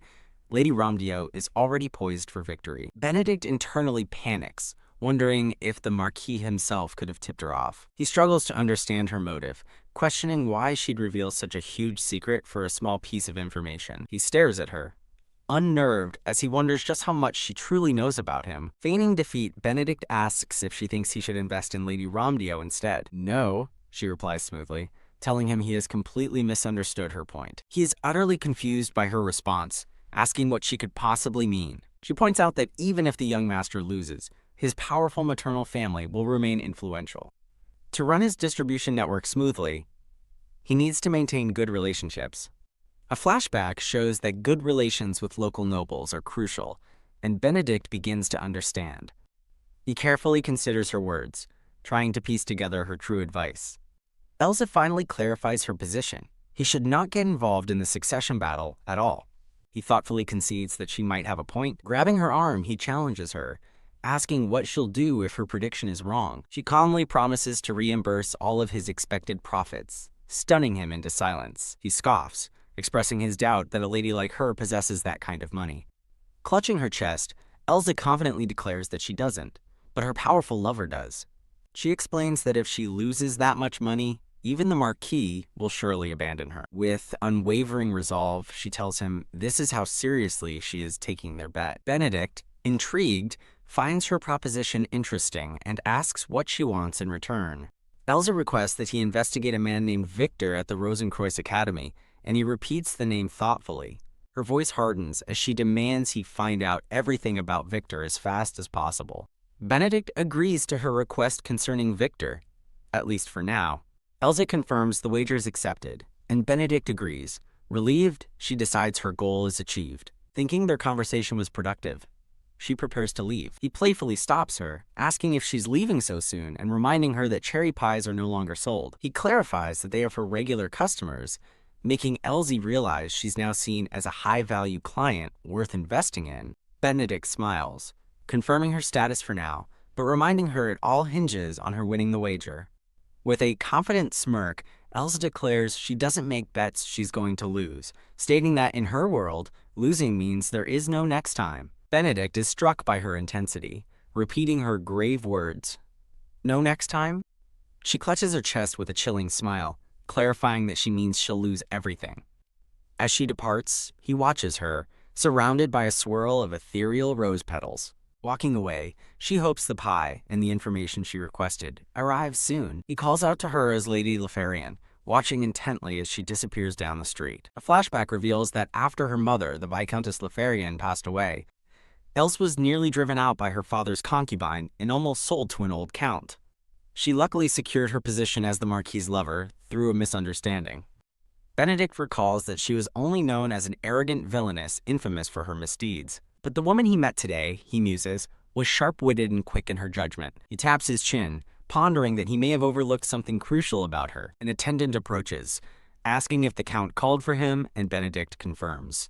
Lady Romdio is already poised for victory. Benedict internally panics, wondering if the Marquis himself could have tipped her off. He struggles to understand her motive, questioning why she'd reveal such a huge secret for a small piece of information. He stares at her, unnerved as he wonders just how much she truly knows about him. Feigning defeat, Benedict asks if she thinks he should invest in Lady Romdio instead. No, she replies smoothly, telling him he has completely misunderstood her point. He is utterly confused by her response, asking what she could possibly mean. She points out that even if the young master loses, his powerful maternal family will remain influential. To run his distribution network smoothly, he needs to maintain good relationships. A flashback shows that good relations with local nobles are crucial, and Benedict begins to understand. He carefully considers her words, trying to piece together her true advice. Elsa finally clarifies her position. He should not get involved in the succession battle at all. He thoughtfully concedes that she might have a point. Grabbing her arm, he challenges her, asking what she'll do if her prediction is wrong. She calmly promises to reimburse all of his expected profits, stunning him into silence. He scoffs, expressing his doubt that a lady like her possesses that kind of money. Clutching her chest, Elsa confidently declares that she doesn't, but her powerful lover does. She explains that if she loses that much money, even the Marquis will surely abandon her. With unwavering resolve, she tells him this is how seriously she is taking their bet. Benedict, intrigued, finds her proposition interesting and asks what she wants in return. Elsa requests that he investigate a man named Victor at the Rosenkreuz Academy, and he repeats the name thoughtfully. Her voice hardens as she demands he find out everything about Victor as fast as possible. Benedict agrees to her request concerning Victor, at least for now. Elsa confirms the wager is accepted, and Benedict agrees. Relieved, she decides her goal is achieved. Thinking their conversation was productive, she prepares to leave. He playfully stops her, asking if she's leaving so soon and reminding her that cherry pies are no longer sold. He clarifies that they are for regular customers, making Elsie realize she's now seen as a high-value client worth investing in. Benedict smiles, confirming her status for now, but reminding her it all hinges on her winning the wager. With a confident smirk, Elsa declares she doesn't make bets she's going to lose, stating that in her world, losing means there is no next time. Benedict is struck by her intensity, repeating her grave words. No next time? She clutches her chest with a chilling smile, clarifying that she means she'll lose everything. As she departs, he watches her, surrounded by a swirl of ethereal rose petals. Walking away, she hopes the pie and the information she requested arrives soon. He calls out to her as Lady Lefarian, watching intently as she disappears down the street. A flashback reveals that after her mother, the Viscountess Lefarian, passed away, Else was nearly driven out by her father's concubine and almost sold to an old count. She luckily secured her position as the Marquis's lover through a misunderstanding. Benedict recalls that she was only known as an arrogant villainess infamous for her misdeeds. But the woman he met today, he muses, was sharp-witted and quick in her judgment. He taps his chin, pondering that he may have overlooked something crucial about her. An attendant approaches, asking if the Count called for him, and Benedict confirms.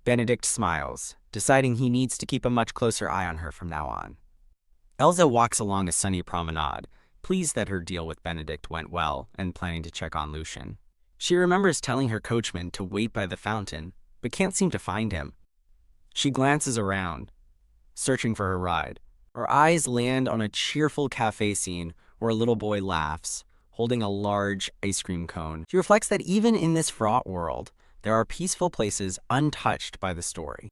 Benedict smiles, deciding he needs to keep a much closer eye on her from now on. Elsa walks along a sunny promenade, pleased that her deal with Benedict went well and planning to check on Lucian. She remembers telling her coachman to wait by the fountain, but can't seem to find him. She glances around, searching for her ride. Her eyes land on a cheerful cafe scene where a little boy laughs, holding a large ice cream cone. She reflects that even in this fraught world, there are peaceful places untouched by the story.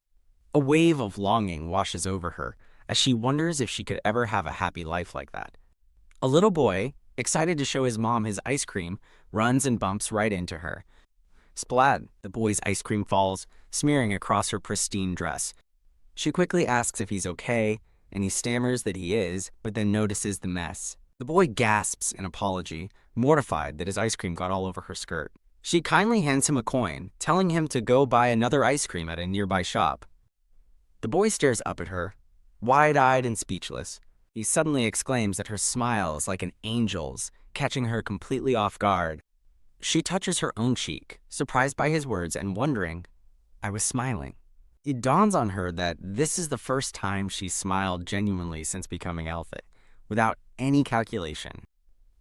A wave of longing washes over her as she wonders if she could ever have a happy life like that. A little boy, excited to show his mom his ice cream, runs and bumps right into her. Splat! The boy's ice cream falls, smearing across her pristine dress. She quickly asks if he's okay, and he stammers that he is, but then notices the mess. The boy gasps in apology, mortified that his ice cream got all over her skirt. She kindly hands him a coin, telling him to go buy another ice cream at a nearby shop. The boy stares up at her, wide-eyed and speechless. He suddenly exclaims that her smile is like an angel's, catching her completely off guard. She touches her own cheek, surprised by his words and wondering, I was smiling. It dawns on her that this is the first time she's smiled genuinely since becoming Elphic, without any calculation.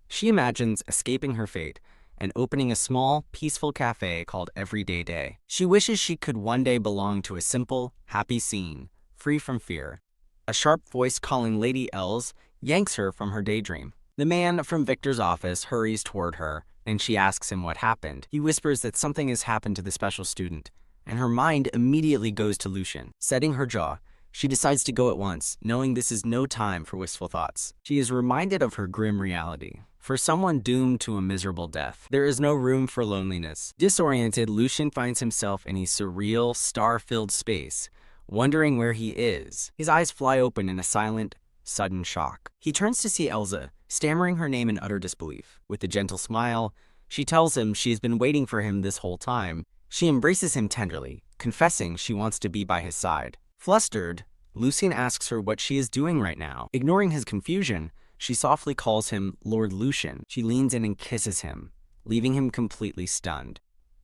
She imagines escaping her fate and opening a small, peaceful cafe called Everyday Day. She wishes she could one day belong to a simple, happy scene, free from fear. A sharp voice calling Lady Els yanks her from her daydream. The man from Victor's office hurries toward her, and she asks him what happened. He whispers that something has happened to the special student, and her mind immediately goes to Lucian. Setting her jaw, she decides to go at once, knowing this is no time for wistful thoughts. She is reminded of her grim reality. For someone doomed to a miserable death, there is no room for loneliness. Disoriented, Lucian finds himself in a surreal, star-filled space, wondering where he is. His eyes fly open in a silent, sudden shock. He turns to see Elsa, stammering her name in utter disbelief. With a gentle smile, she tells him she has been waiting for him this whole time. She embraces him tenderly, confessing she wants to be by his side. Flustered, Lucian asks her what she is doing right now. Ignoring his confusion, she softly calls him Lord Lucian. She leans in and kisses him, leaving him completely stunned.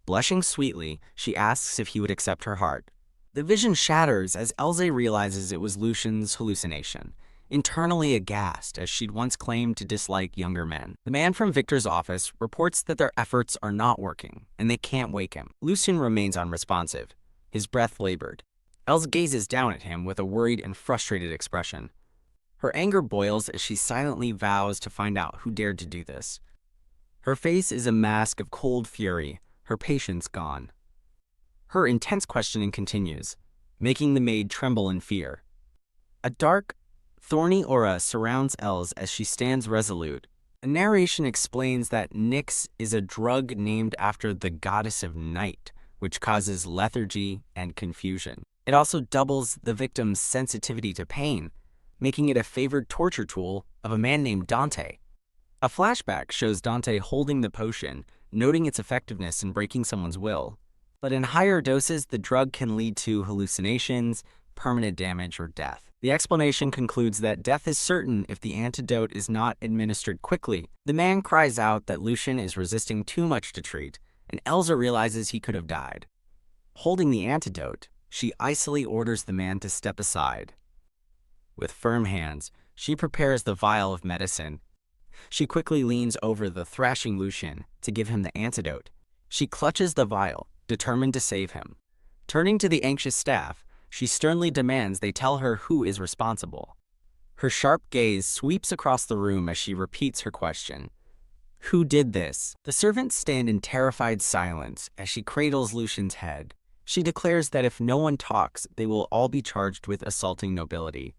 Blushing sweetly, she asks if he would accept her heart. The vision shatters as Elsa realizes it was Lucian's hallucination, internally aghast as she'd once claimed to dislike younger men. The man from Victor's office reports that their efforts are not working, and they can't wake him. Lucian remains unresponsive, his breath labored. Elsa gazes down at him with a worried and frustrated expression. Her anger boils as she silently vows to find out who dared to do this. Her face is a mask of cold fury, her patience gone. Her intense questioning continues, making the maid tremble in fear. A dark, thorny aura surrounds Els as she stands resolute. A narration explains that Nyx is a drug named after the goddess of night, which causes lethargy and confusion. It also doubles the victim's sensitivity to pain, making it a favored torture tool of a man named Dante. A flashback shows Dante holding the potion, noting its effectiveness in breaking someone's will. But in higher doses, the drug can lead to hallucinations, permanent damage, or death. The explanation concludes that death is certain if the antidote is not administered quickly. The man cries out that Lucian is resisting too much to treat, and Elsa realizes he could have died. Holding the antidote, she icily orders the man to step aside. With firm hands, she prepares the vial of medicine. She quickly leans over the thrashing Lucian to give him the antidote. She clutches the vial, determined to save him. Turning to the anxious staff, she sternly demands they tell her who is responsible. Her sharp gaze sweeps across the room as she repeats her question. Who did this? The servants stand in terrified silence as she cradles Lucian's head. She declares that if no one talks, they will all be charged with assaulting nobility.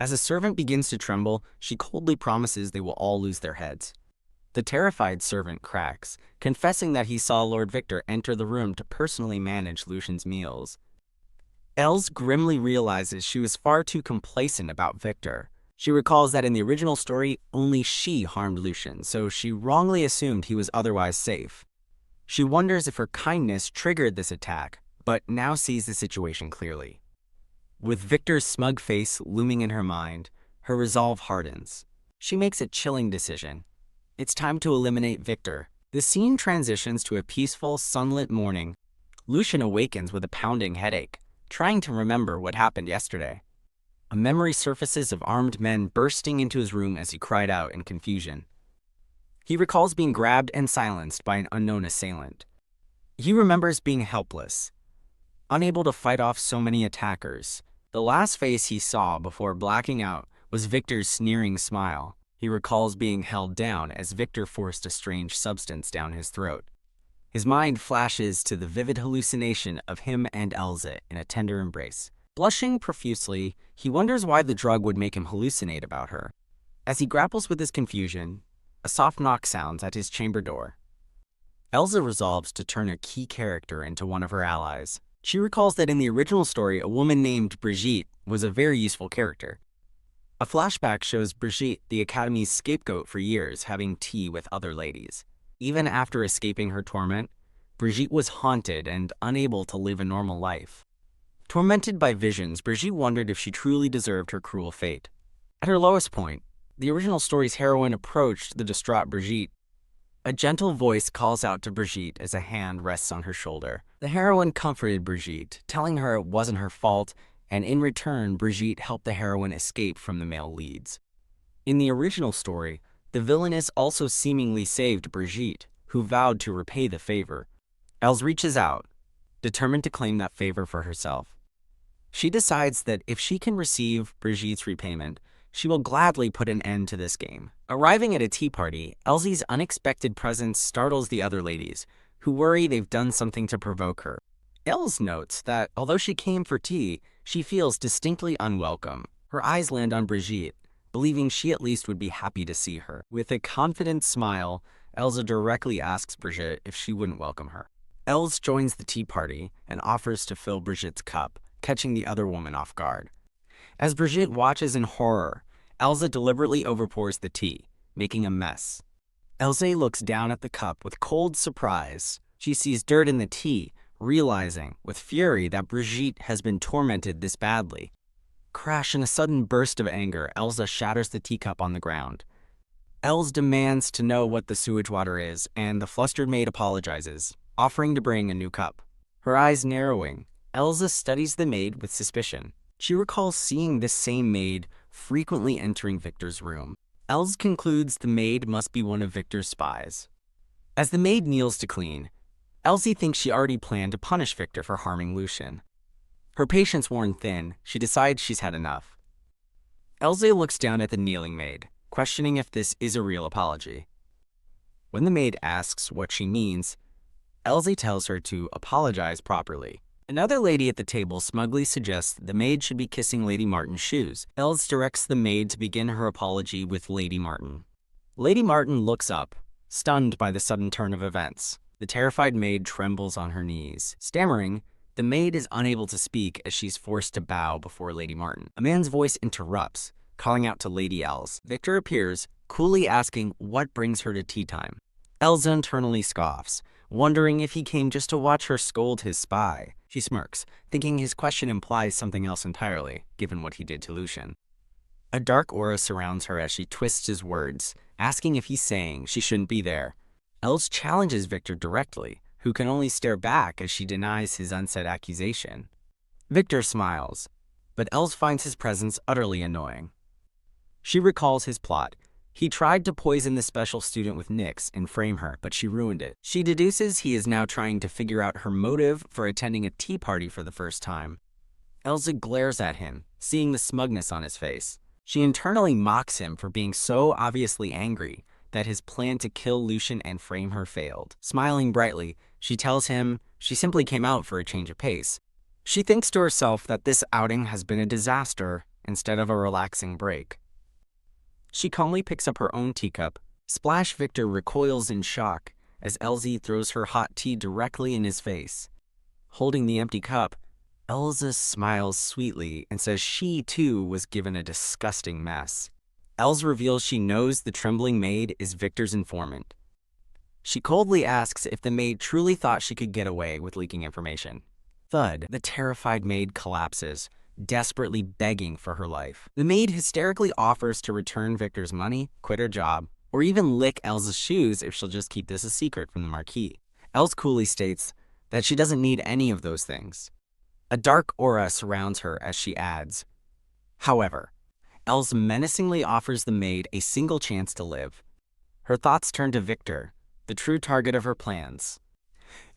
As a servant begins to tremble, she coldly promises they will all lose their heads. The terrified servant cracks, confessing that he saw Lord Victor enter the room to personally manage Lucian's meals. Els grimly realizes she was far too complacent about Victor. She recalls that in the original story, only she harmed Lucian, so she wrongly assumed he was otherwise safe. She wonders if her kindness triggered this attack, but now sees the situation clearly. With Victor's smug face looming in her mind, her resolve hardens. She makes a chilling decision. It's time to eliminate Victor. The scene transitions to a peaceful, sunlit morning. Lucian awakens with a pounding headache, trying to remember what happened yesterday. A memory surfaces of armed men bursting into his room as he cried out in confusion. He recalls being grabbed and silenced by an unknown assailant. He remembers being helpless, unable to fight off so many attackers. The last face he saw before blacking out was Victor's sneering smile. He recalls being held down as Victor forced a strange substance down his throat. His mind flashes to the vivid hallucination of him and Elsa in a tender embrace. Blushing profusely, he wonders why the drug would make him hallucinate about her. As he grapples with his confusion, a soft knock sounds at his chamber door. Elsa resolves to turn a key character into one of her allies. She recalls that in the original story, a woman named Brigitte was a very useful character. A flashback shows Brigitte, the Academy's scapegoat for years, having tea with other ladies. Even after escaping her torment, Brigitte was haunted and unable to live a normal life. Tormented by visions, Brigitte wondered if she truly deserved her cruel fate. At her lowest point, the original story's heroine approached the distraught Brigitte. A gentle voice calls out to Brigitte as a hand rests on her shoulder. The heroine comforted Brigitte, telling her it wasn't her fault, and in return, Brigitte helped the heroine escape from the male leads. In the original story, the Villainess also seemingly saved Brigitte, who vowed to repay the favor. Els reaches out, determined to claim that favor for herself. She decides that if she can receive Brigitte's repayment, she will gladly put an end to this game. Arriving at a tea party, Elsie's unexpected presence startles the other ladies, who worry they've done something to provoke her. Els notes that although she came for tea, she feels distinctly unwelcome. Her eyes land on Brigitte, believing she at least would be happy to see her. With a confident smile, Elsa directly asks Brigitte if she wouldn't welcome her. Els joins the tea party and offers to fill Brigitte's cup, catching the other woman off guard. As Brigitte watches in horror, Elsa deliberately overpours the tea, making a mess. Elsa looks down at the cup with cold surprise. She sees dirt in the tea, realizing with fury that Brigitte has been tormented this badly. Crash, in a sudden burst of anger, Elsa shatters the teacup on the ground. Els demands to know what the sewage water is, and the flustered maid apologizes, offering to bring a new cup. Her eyes narrowing, Elsa studies the maid with suspicion. She recalls seeing this same maid frequently entering Victor's room. Els concludes the maid must be one of Victor's spies. As the maid kneels to clean, Elsie thinks she already planned to punish Victor for harming Lucian. Her patience worn thin, she decides she's had enough. Elsie looks down at the kneeling maid, questioning if this is a real apology. When the maid asks what she means, Elsie tells her to apologize properly. Another lady at the table smugly suggests the maid should be kissing Lady Martin's shoes. Els directs the maid to begin her apology with Lady Martin. Lady Martin looks up, stunned by the sudden turn of events. The terrified maid trembles on her knees. Stammering, the maid is unable to speak as she's forced to bow before Lady Martin. A man's voice interrupts, calling out to Lady Els. Victor appears, coolly asking what brings her to tea time. Elsa internally scoffs, wondering if he came just to watch her scold his spy. She smirks, thinking his question implies something else entirely, given what he did to Lucian. A dark aura surrounds her as she twists his words, asking if he's saying she shouldn't be there. Els challenges Victor directly, who can only stare back as she denies his unsaid accusation. Victor smiles, but Els finds his presence utterly annoying. She recalls his plot. He tried to poison the special student with Nyx and frame her, but she ruined it. She deduces he is now trying to figure out her motive for attending a tea party for the first time. Elsa glares at him, seeing the smugness on his face. She internally mocks him for being so obviously angry that his plan to kill Lucian and frame her failed. Smiling brightly, she tells him she simply came out for a change of pace. She thinks to herself that this outing has been a disaster instead of a relaxing break. She calmly picks up her own teacup. Splash Victor recoils in shock as Elsie throws her hot tea directly in his face. Holding the empty cup, Elsa smiles sweetly and says she, too, was given a disgusting mess. Elsa reveals she knows the trembling maid is Victor's informant. She coldly asks if the maid truly thought she could get away with leaking information. Thud, the terrified maid collapses, desperately begging for her life. The maid hysterically offers to return Victor's money, quit her job, or even lick Elsa's shoes if she'll just keep this a secret from the Marquis. Elsa coolly states that she doesn't need any of those things. A dark aura surrounds her as she adds. However, Elsa menacingly offers the maid a single chance to live. Her thoughts turn to Victor, the true target of her plans.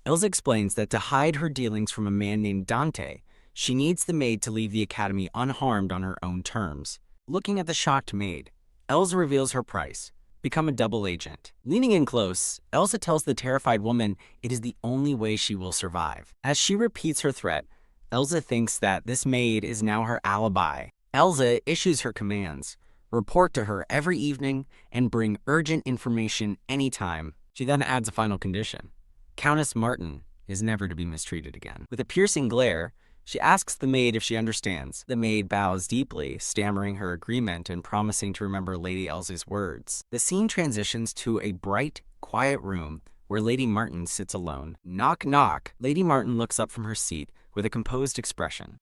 Elsa explains that to hide her dealings from a man named Dante, she needs the maid to leave the academy unharmed on her own terms. Looking at the shocked maid, Elsa reveals her price: become a double agent. Leaning in close, Elsa tells the terrified woman it is the only way she will survive. As she repeats her threat, Elsa thinks that this maid is now her alibi. Elsa issues her commands: report to her every evening and bring urgent information anytime. She then adds a final condition: Countess Martin is never to be mistreated again. With a piercing glare, she asks the maid if she understands. The maid bows deeply, stammering her agreement and promising to remember Lady Elsa's words. The scene transitions to a bright, quiet room where Lady Martin sits alone. Knock, knock. Lady Martin looks up from her seat with a composed expression.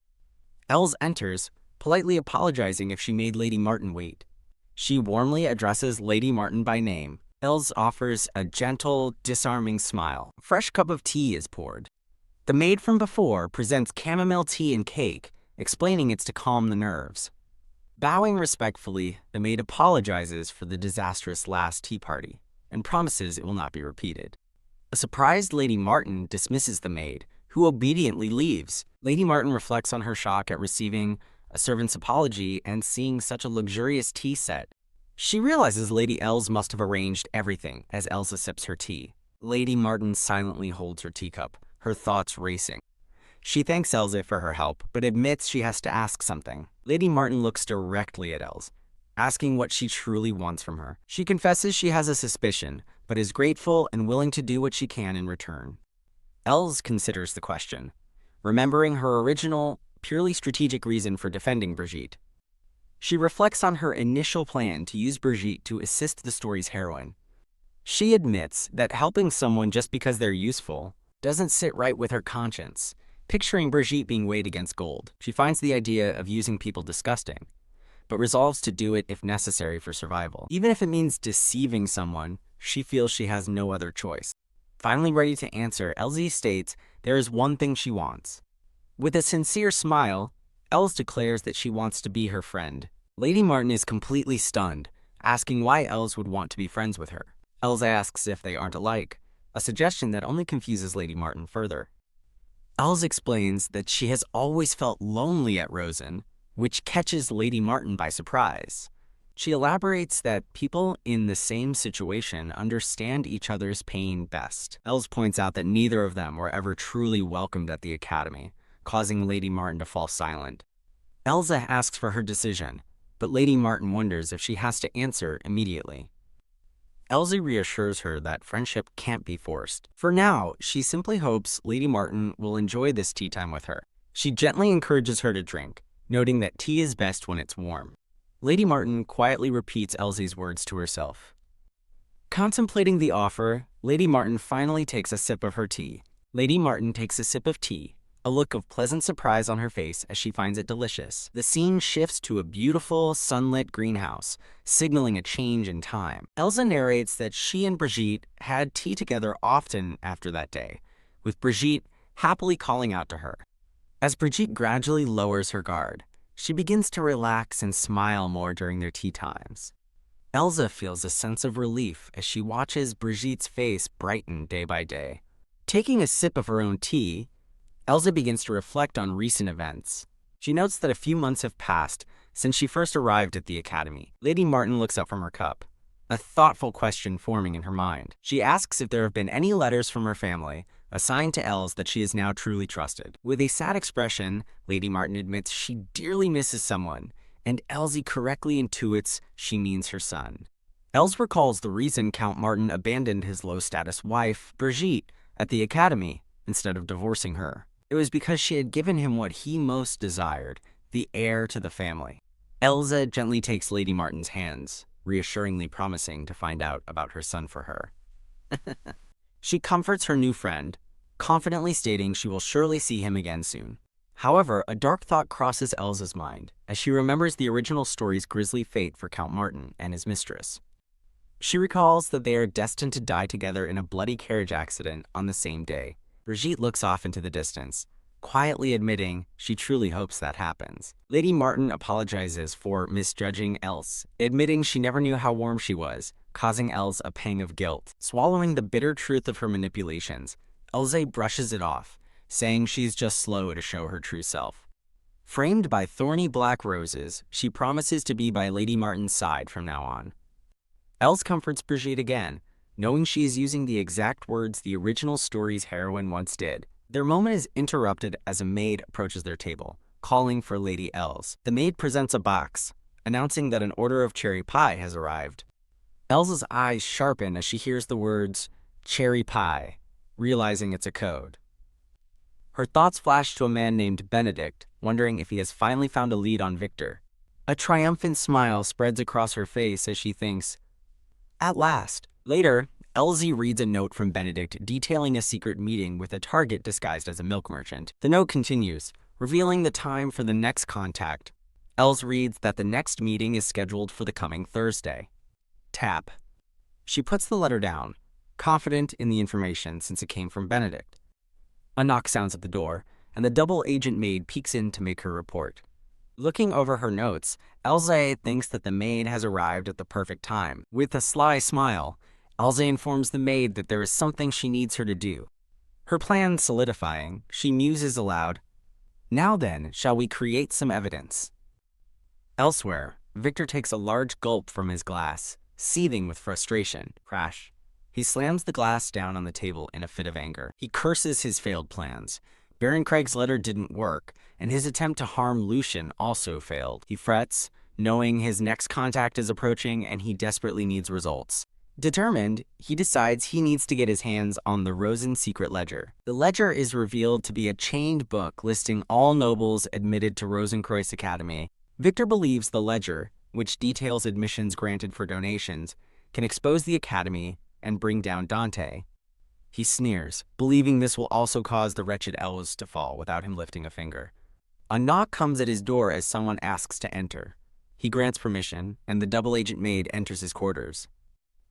Elsa enters, politely apologizing if she made Lady Martin wait. She warmly addresses Lady Martin by name. Elsa offers a gentle, disarming smile. A fresh cup of tea is poured. The maid from before presents chamomile tea and cake, explaining it's to calm the nerves. Bowing respectfully, the maid apologizes for the disastrous last tea party and promises it will not be repeated. A surprised Lady Martin dismisses the maid, who obediently leaves. Lady Martin reflects on her shock at receiving a servant's apology and seeing such a luxurious tea set. She realizes Lady Elsa must have arranged everything as Elsa sips her tea. Lady Martin silently holds her teacup, her thoughts racing. She thanks Elsa for her help, but admits she has to ask something. Lady Martin looks directly at Elsa, asking what she truly wants from her. She confesses she has a suspicion, but is grateful and willing to do what she can in return. Elsa considers the question, remembering her original, purely strategic reason for defending Brigitte. She reflects on her initial plan to use Brigitte to assist the story's heroine. She admits that helping someone just because they're useful doesn't sit right with her conscience, picturing Brigitte being weighed against gold. She finds the idea of using people disgusting, but resolves to do it if necessary for survival. Even if it means deceiving someone, she feels she has no other choice. Finally ready to answer, Elsie states there is one thing she wants. With a sincere smile, Elsa declares that she wants to be her friend. Lady Martin is completely stunned, asking why Elsa would want to be friends with her. Elsa asks if they aren't alike, a suggestion that only confuses Lady Martin further. Elsa explains that she has always felt lonely at Rosen, which catches Lady Martin by surprise. She elaborates that people in the same situation understand each other's pain best. Elsa points out that neither of them were ever truly welcomed at the academy, causing Lady Martin to fall silent. Elsa asks for her decision, but Lady Martin wonders if she has to answer immediately. Elsa reassures her that friendship can't be forced. For now, she simply hopes Lady Martin will enjoy this tea time with her. She gently encourages her to drink, noting that tea is best when it's warm. Lady Martin quietly repeats Elsie's words to herself. Contemplating the offer, Lady Martin finally takes a sip of her tea. Lady Martin takes a sip of tea, a look of pleasant surprise on her face as she finds it delicious. The scene shifts to a beautiful, sunlit greenhouse, signaling a change in time. Elsa narrates that she and Brigitte had tea together often after that day, with Brigitte happily calling out to her. As Brigitte gradually lowers her guard, She begins to relax and smile more during their tea times. Elsa feels a sense of relief as she watches Brigitte's face brighten day by day. Taking a sip of her own tea, Elsa begins to reflect on recent events. She notes that a few months have passed since she first arrived at the academy. Lady Martin looks up from her cup, a thoughtful question forming in her mind. She asks if there have been any letters from her family, a sign to Els that she is now truly trusted. With a sad expression, Lady Martin admits she dearly misses someone, and Elsie correctly intuits she means her son. Els recalls the reason Count Martin abandoned his low-status wife, Brigitte, at the academy instead of divorcing her. It was because she had given him what he most desired, the heir to the family. Elsa gently takes Lady Martin's hands, reassuringly promising to find out about her son for her. She comforts her new friend, confidently stating she will surely see him again soon. However, a dark thought crosses Elsa's mind as she remembers the original story's grisly fate for Count Martin and his mistress. She recalls that they are destined to die together in a bloody carriage accident on the same day. Brigitte looks off into the distance, quietly admitting she truly hopes that happens. Lady Martin apologizes for misjudging Els, admitting she never knew how warm she was, causing Els a pang of guilt. Swallowing the bitter truth of her manipulations, Elsa brushes it off, saying she's just slow to show her true self. Framed by thorny black roses, she promises to be by Lady Martin's side from now on. Els comforts Brigitte again, knowing she is using the exact words the original story's heroine once did. Their moment is interrupted as a maid approaches their table, calling for Lady Els. The maid presents a box, announcing that an order of cherry pie has arrived. Elsa's eyes sharpen as she hears the words, cherry pie, realizing it's a code. Her thoughts flash to a man named Benedict, wondering if he has finally found a lead on Victor. A triumphant smile spreads across her face as she thinks, "At last." Later, Elsie reads a note from Benedict detailing a secret meeting with a target disguised as a milk merchant. The note continues, revealing the time for the next contact. Els reads that the next meeting is scheduled for the coming Thursday. Tap. She puts the letter down, confident in the information since it came from Benedict. A knock sounds at the door, and the double agent maid peeks in to make her report. Looking over her notes, Elsa thinks that the maid has arrived at the perfect time. With a sly smile, Elsa informs the maid that there is something she needs her to do. Her plan solidifying, she muses aloud, "Now then, shall we create some evidence?" Elsewhere, Victor takes a large gulp from his glass, seething with frustration. Crash. He slams the glass down on the table in a fit of anger. He curses his failed plans. Baron Craig's letter didn't work, and his attempt to harm Lucian also failed. He frets, knowing his next contact is approaching and he desperately needs results. Determined, he decides he needs to get his hands on the Rosen secret ledger. The ledger is revealed to be a chained book listing all nobles admitted to Rosenkreuz Academy. Victor believes the ledger, which details admissions granted for donations, can expose the academy and bring down Dante. He sneers, believing this will also cause the wretched elves to fall without him lifting a finger. A knock comes at his door as someone asks to enter. He grants permission, and the double agent maid enters his quarters.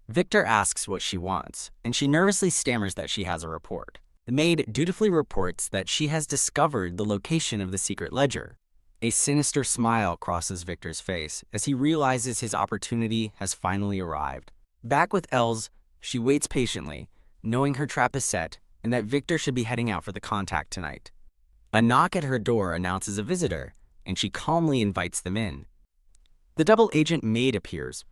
Victor asks what she wants, and she nervously stammers that she has a report. The maid dutifully reports that she has discovered the location of the secret ledger. A sinister smile crosses Victor's face as he realizes his opportunity has finally arrived. Back with Els, she waits patiently, knowing her trap is set and that Victor should be heading out for the contact tonight. A knock at her door announces a visitor, and she calmly invites them in. The double agent maid appears,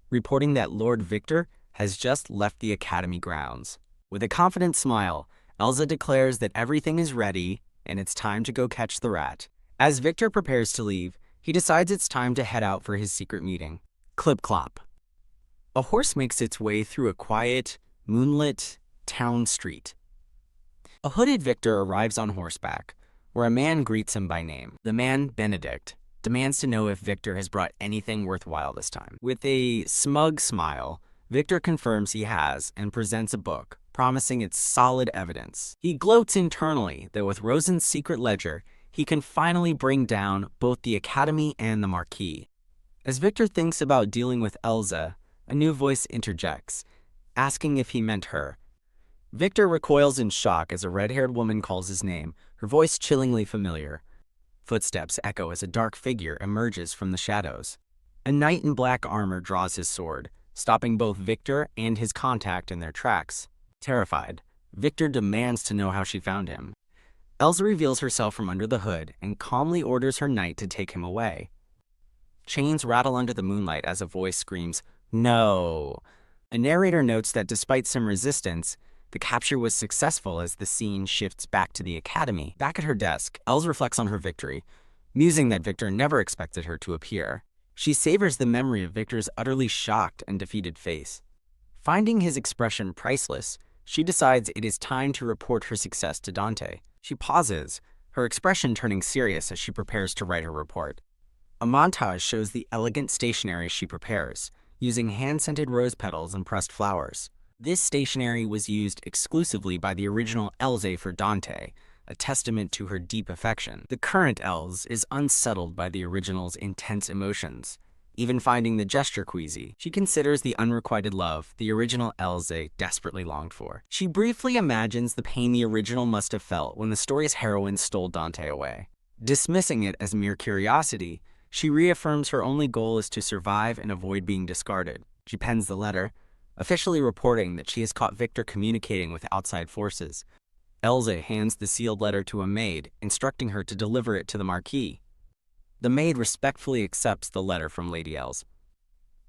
reporting that Lord Victor has just left the academy grounds. With a confident smile, Elsa declares that everything is ready and it's time to go catch the rat. As Victor prepares to leave, he decides it's time to head out for his secret meeting. Clip-clop. A horse makes its way through a quiet, moonlit town street. A hooded Victor arrives on horseback, where a man greets him by name. The man, Benedict, demands to know if Victor has brought anything worthwhile this time. With a smug smile, Victor confirms he has and presents a book, promising its solid evidence. He gloats internally that with Rosen's secret ledger, he can finally bring down both the Academy and the Marquis. As Victor thinks about dealing with Elsa, a new voice interjects, asking if he meant her. Victor recoils in shock as a red-haired woman calls his name, her voice chillingly familiar. Footsteps echo as a dark figure emerges from the shadows. A knight in black armor draws his sword, stopping both Victor and his contact in their tracks. Terrified, Victor demands to know how she found him. Elsa reveals herself from under the hood and calmly orders her knight to take him away. Chains rattle under the moonlight as a voice screams, "No!" A narrator notes that despite some resistance, the capture was successful as the scene shifts back to the academy. Back at her desk, Elsa reflects on her victory, musing that Victor never expected her to appear. She savors the memory of Victor's utterly shocked and defeated face. Finding his expression priceless, she decides it is time to report her success to Dante. She pauses, her expression turning serious as she prepares to write her report. A montage shows the elegant stationery she prepares, using hand-scented rose petals and pressed flowers. This stationery was used exclusively by the original Elsa for Dante, a testament to her deep affection. The current Elsa is unsettled by the original's intense emotions, even finding the gesture queasy. She considers the unrequited love the original Elsa desperately longed for. She briefly imagines the pain the original must have felt when the story's heroine stole Dante away. Dismissing it as mere curiosity, she reaffirms her only goal is to survive and avoid being discarded. She pens the letter, officially reporting that she has caught Victor communicating with outside forces. Elsa hands the sealed letter to a maid, instructing her to deliver it to the Marquis. The maid respectfully accepts the letter from Lady Elsa.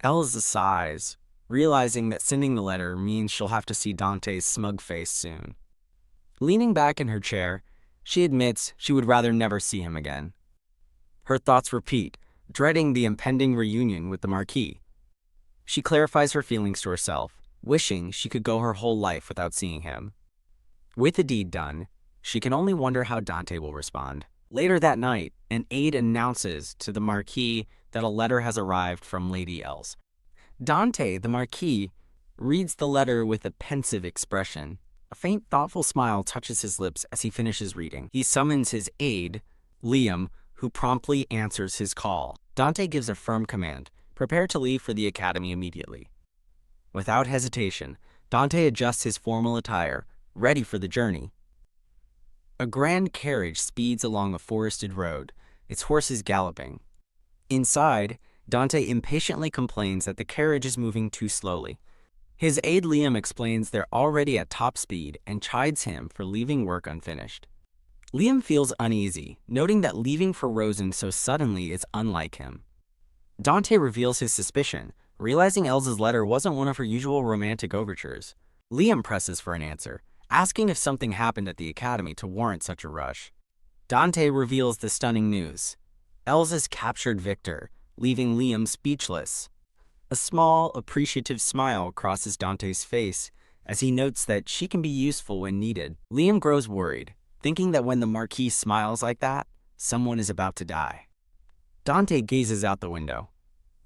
Elsa sighs, realizing that sending the letter means she'll have to see Dante's smug face soon. Leaning back in her chair, she admits she would rather never see him again. Her thoughts repeat, dreading the impending reunion with the Marquis. She clarifies her feelings to herself, wishing she could go her whole life without seeing him. With the deed done, she can only wonder how Dante will respond. Later that night, an aide announces to the Marquis that a letter has arrived from Lady Elsa. Dante, the Marquis, reads the letter with a pensive expression. A faint, thoughtful smile touches his lips as he finishes reading. He summons his aide, Liam, who promptly answers his call. Dante gives a firm command, prepare to leave for the academy immediately. Without hesitation, Dante adjusts his formal attire, ready for the journey. A grand carriage speeds along a forested road, its horses galloping. Inside, Dante impatiently complains that the carriage is moving too slowly. His aide Liam explains they're already at top speed and chides him for leaving work unfinished. Liam feels uneasy, noting that leaving for Rosen so suddenly is unlike him. Dante reveals his suspicion, realizing Elsa's letter wasn't one of her usual romantic overtures. Liam presses for an answer, asking if something happened at the academy to warrant such a rush. Dante reveals the stunning news. Elsa's captured Victor, leaving Liam speechless. A small, appreciative smile crosses Dante's face as he notes that she can be useful when needed. Liam grows worried, thinking that when the Marquis smiles like that, someone is about to die. Dante gazes out the window,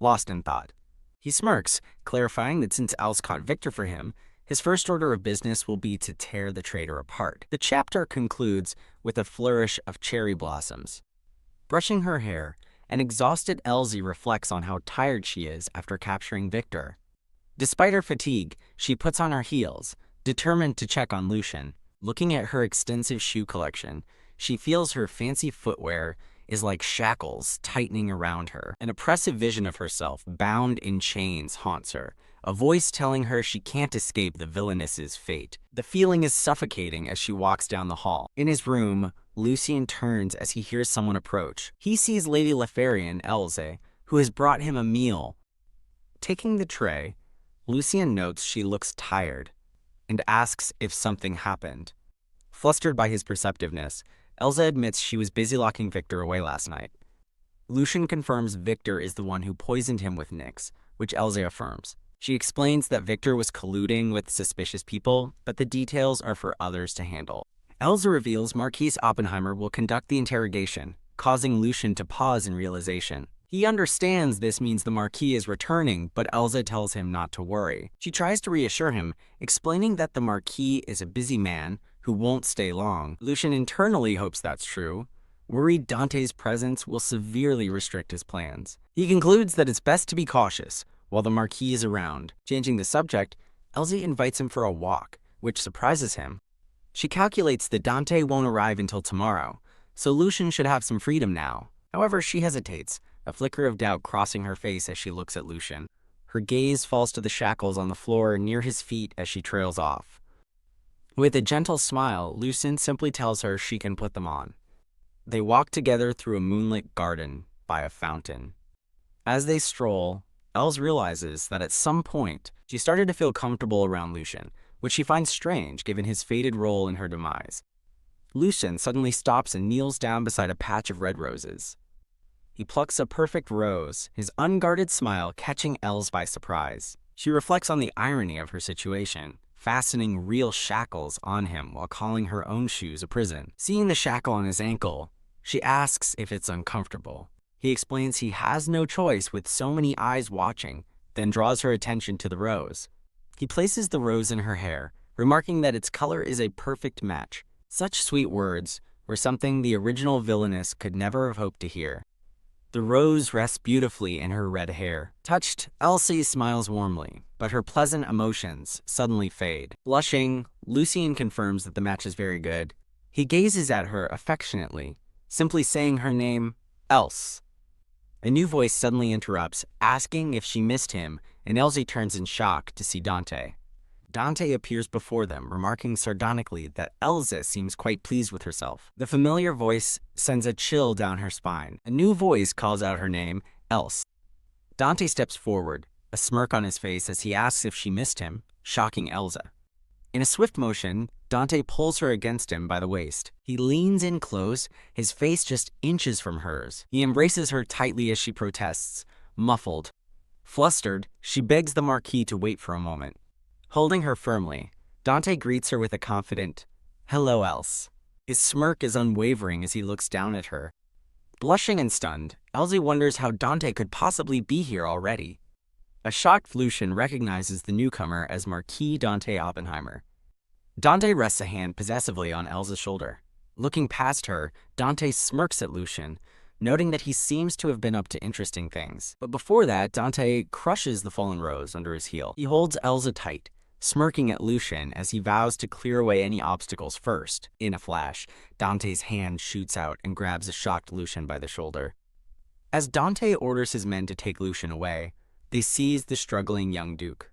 lost in thought. He smirks, clarifying that since Elsa caught Victor for him, his first order of business will be to tear the traitor apart. The chapter concludes with a flourish of cherry blossoms. Brushing her hair, an exhausted Elsie reflects on how tired she is after capturing Victor. Despite her fatigue, she puts on her heels, determined to check on Lucian. Looking at her extensive shoe collection, she feels her fancy footwear is like shackles tightening around her. An oppressive vision of herself bound in chains haunts her, a voice telling her she can't escape the Villainess's fate. The feeling is suffocating as she walks down the hall. In his room, Lucian turns as he hears someone approach. He sees Lady Lefarian, Elsa, who has brought him a meal. Taking the tray, Lucian notes she looks tired and asks if something happened. Flustered by his perceptiveness, Elsa admits she was busy locking Victor away last night. Lucian confirms Victor is the one who poisoned him with Nyx, which Elsa affirms. She explains that Victor was colluding with suspicious people, but the details are for others to handle. Elsa reveals Marquis Oppenheimer will conduct the interrogation, causing Lucian to pause in realization. He understands this means the Marquis is returning, but Elsa tells him not to worry. She tries to reassure him, explaining that the Marquis is a busy man who won't stay long. Lucian internally hopes that's true, worried Dante's presence will severely restrict his plans. He concludes that it's best to be cautious while the Marquis is around. Changing the subject, Elsie invites him for a walk, which surprises him. She calculates that Dante won't arrive until tomorrow, so Lucian should have some freedom now. However, she hesitates, a flicker of doubt crossing her face as she looks at Lucian. Her gaze falls to the shackles on the floor near his feet as she trails off. With a gentle smile, Lucian simply tells her she can put them on. They walk together through a moonlit garden by a fountain. As they stroll, Els realizes that at some point, she started to feel comfortable around Lucian, which she finds strange given his fated role in her demise. Lucian suddenly stops and kneels down beside a patch of red roses. He plucks a perfect rose, his unguarded smile catching Els by surprise. She reflects on the irony of her situation, fastening real shackles on him while calling her own shoes a prison. Seeing the shackle on his ankle, she asks if it's uncomfortable. He explains he has no choice with so many eyes watching, then draws her attention to the rose. He places the rose in her hair, remarking that its color is a perfect match. Such sweet words were something the original Villainess could never have hoped to hear. The rose rests beautifully in her red hair. Touched, Elsie smiles warmly, but her pleasant emotions suddenly fade. Blushing, Lucian confirms that the match is very good. He gazes at her affectionately, simply saying her name, Else. A new voice suddenly interrupts, asking if she missed him, and Elsie turns in shock to see Dante. Dante appears before them, remarking sardonically that Elsa seems quite pleased with herself. The familiar voice sends a chill down her spine. A new voice calls out her name, Else. Dante steps forward, a smirk on his face as he asks if she missed him, shocking Elsa. In a swift motion, Dante pulls her against him by the waist. He leans in close, his face just inches from hers. He embraces her tightly as she protests, muffled. Flustered, she begs the Marquis to wait for a moment. Holding her firmly, Dante greets her with a confident, "Hello, Else." His smirk is unwavering as he looks down at her. Blushing and stunned, Elsie wonders how Dante could possibly be here already. A shocked Lucian recognizes the newcomer as Marquis Dante Oppenheimer. Dante rests a hand possessively on Elsa's shoulder. Looking past her, Dante smirks at Lucian, noting that he seems to have been up to interesting things. But before that, Dante crushes the fallen rose under his heel. He holds Elsa tight, smirking at Lucian as he vows to clear away any obstacles first. In a flash, Dante's hand shoots out and grabs a shocked Lucian by the shoulder. As Dante orders his men to take Lucian away, they seize the struggling young duke.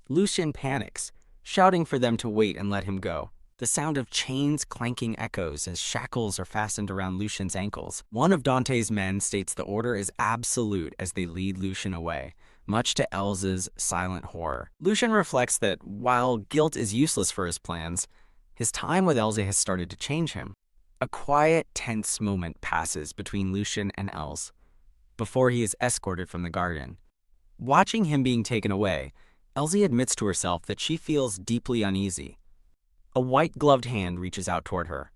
Lucian panics, shouting for them to wait and let him go. The sound of chains clanking echoes as shackles are fastened around Lucian's ankles. One of Dante's men states the order is absolute as they lead Lucian away, much to Elsa's silent horror. Lucian reflects that while guilt is useless for his plans, his time with Elsa has started to change him. A quiet, tense moment passes between Lucian and Els before he is escorted from the garden. Watching him being taken away, Elsie admits to herself that she feels deeply uneasy. A white-gloved hand reaches out toward her.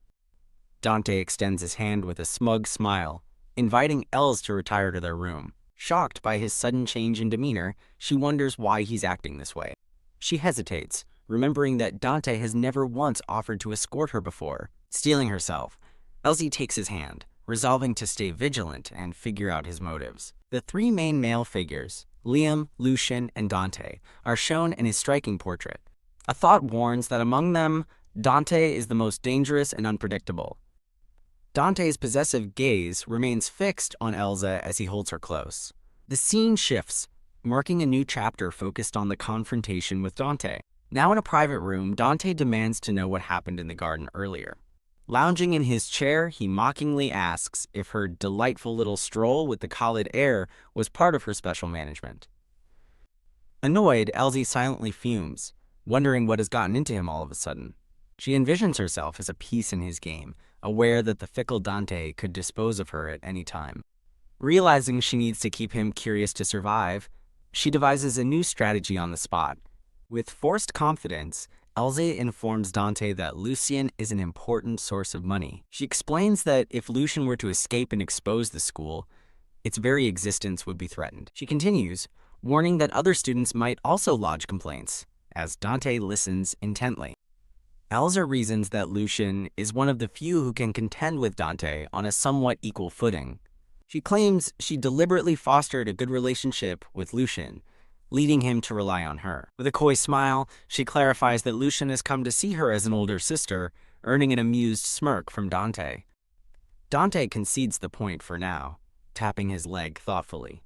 Dante extends his hand with a smug smile, inviting Els to retire to their room. Shocked by his sudden change in demeanor, she wonders why he's acting this way. She hesitates, remembering that Dante has never once offered to escort her before. Steeling herself, Elsie takes his hand, resolving to stay vigilant and figure out his motives. The three main male figures, Liam, Lucian, and Dante, are shown in his striking portrait. A thought warns that among them, Dante is the most dangerous and unpredictable. Dante's possessive gaze remains fixed on Elsa as he holds her close. The scene shifts, marking a new chapter focused on the confrontation with Dante. Now in a private room, Dante demands to know what happened in the garden earlier. Lounging in his chair, he mockingly asks if her delightful little stroll with the Khaled heir was part of her special management. Annoyed, Elsie silently fumes, wondering what has gotten into him all of a sudden. She envisions herself as a piece in his game, aware that the fickle Dante could dispose of her at any time. Realizing she needs to keep him curious to survive, she devises a new strategy on the spot. With forced confidence, Elsie informs Dante that Lucian is an important source of money. She explains that if Lucian were to escape and expose the school, its very existence would be threatened. She continues, warning that other students might also lodge complaints, as Dante listens intently. Elsa reasons that Lucian is one of the few who can contend with Dante on a somewhat equal footing. She claims she deliberately fostered a good relationship with Lucian, leading him to rely on her. With a coy smile, she clarifies that Lucian has come to see her as an older sister, earning an amused smirk from Dante. Dante concedes the point for now, tapping his leg thoughtfully.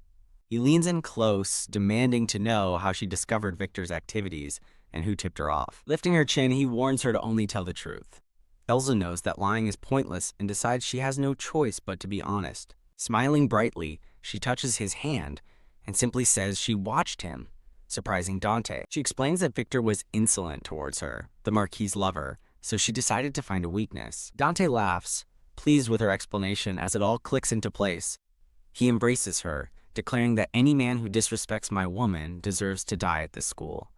He leans in close, demanding to know how she discovered Victor's activities and who tipped her off. Lifting her chin, he warns her to only tell the truth. Elsa knows that lying is pointless and decides she has no choice but to be honest. Smiling brightly, she touches his hand and simply says she watched him, surprising Dante. She explains that Victor was insolent towards her, the Marquis's lover, so she decided to find a weakness. Dante laughs, pleased with her explanation as it all clicks into place. He embraces her, declaring that any man who disrespects my woman deserves to die at this school.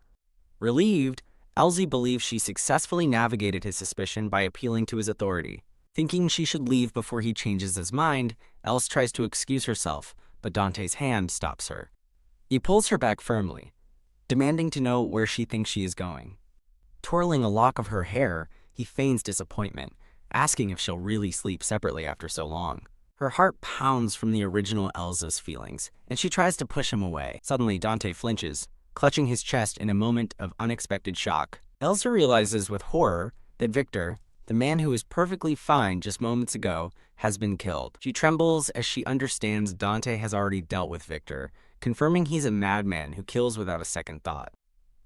Relieved, Elsie believes she successfully navigated his suspicion by appealing to his authority. Thinking she should leave before he changes his mind, Elsie tries to excuse herself, but Dante's hand stops her. He pulls her back firmly, demanding to know where she thinks she is going. Twirling a lock of her hair, he feigns disappointment, asking if she'll really sleep separately after so long. Her heart pounds from the original Elsa's feelings, and she tries to push him away. Suddenly, Dante flinches, clutching his chest in a moment of unexpected shock. Elsa realizes with horror that Victor, the man who was perfectly fine just moments ago, has been killed. She trembles as she understands Dante has already dealt with Victor, confirming he's a madman who kills without a second thought.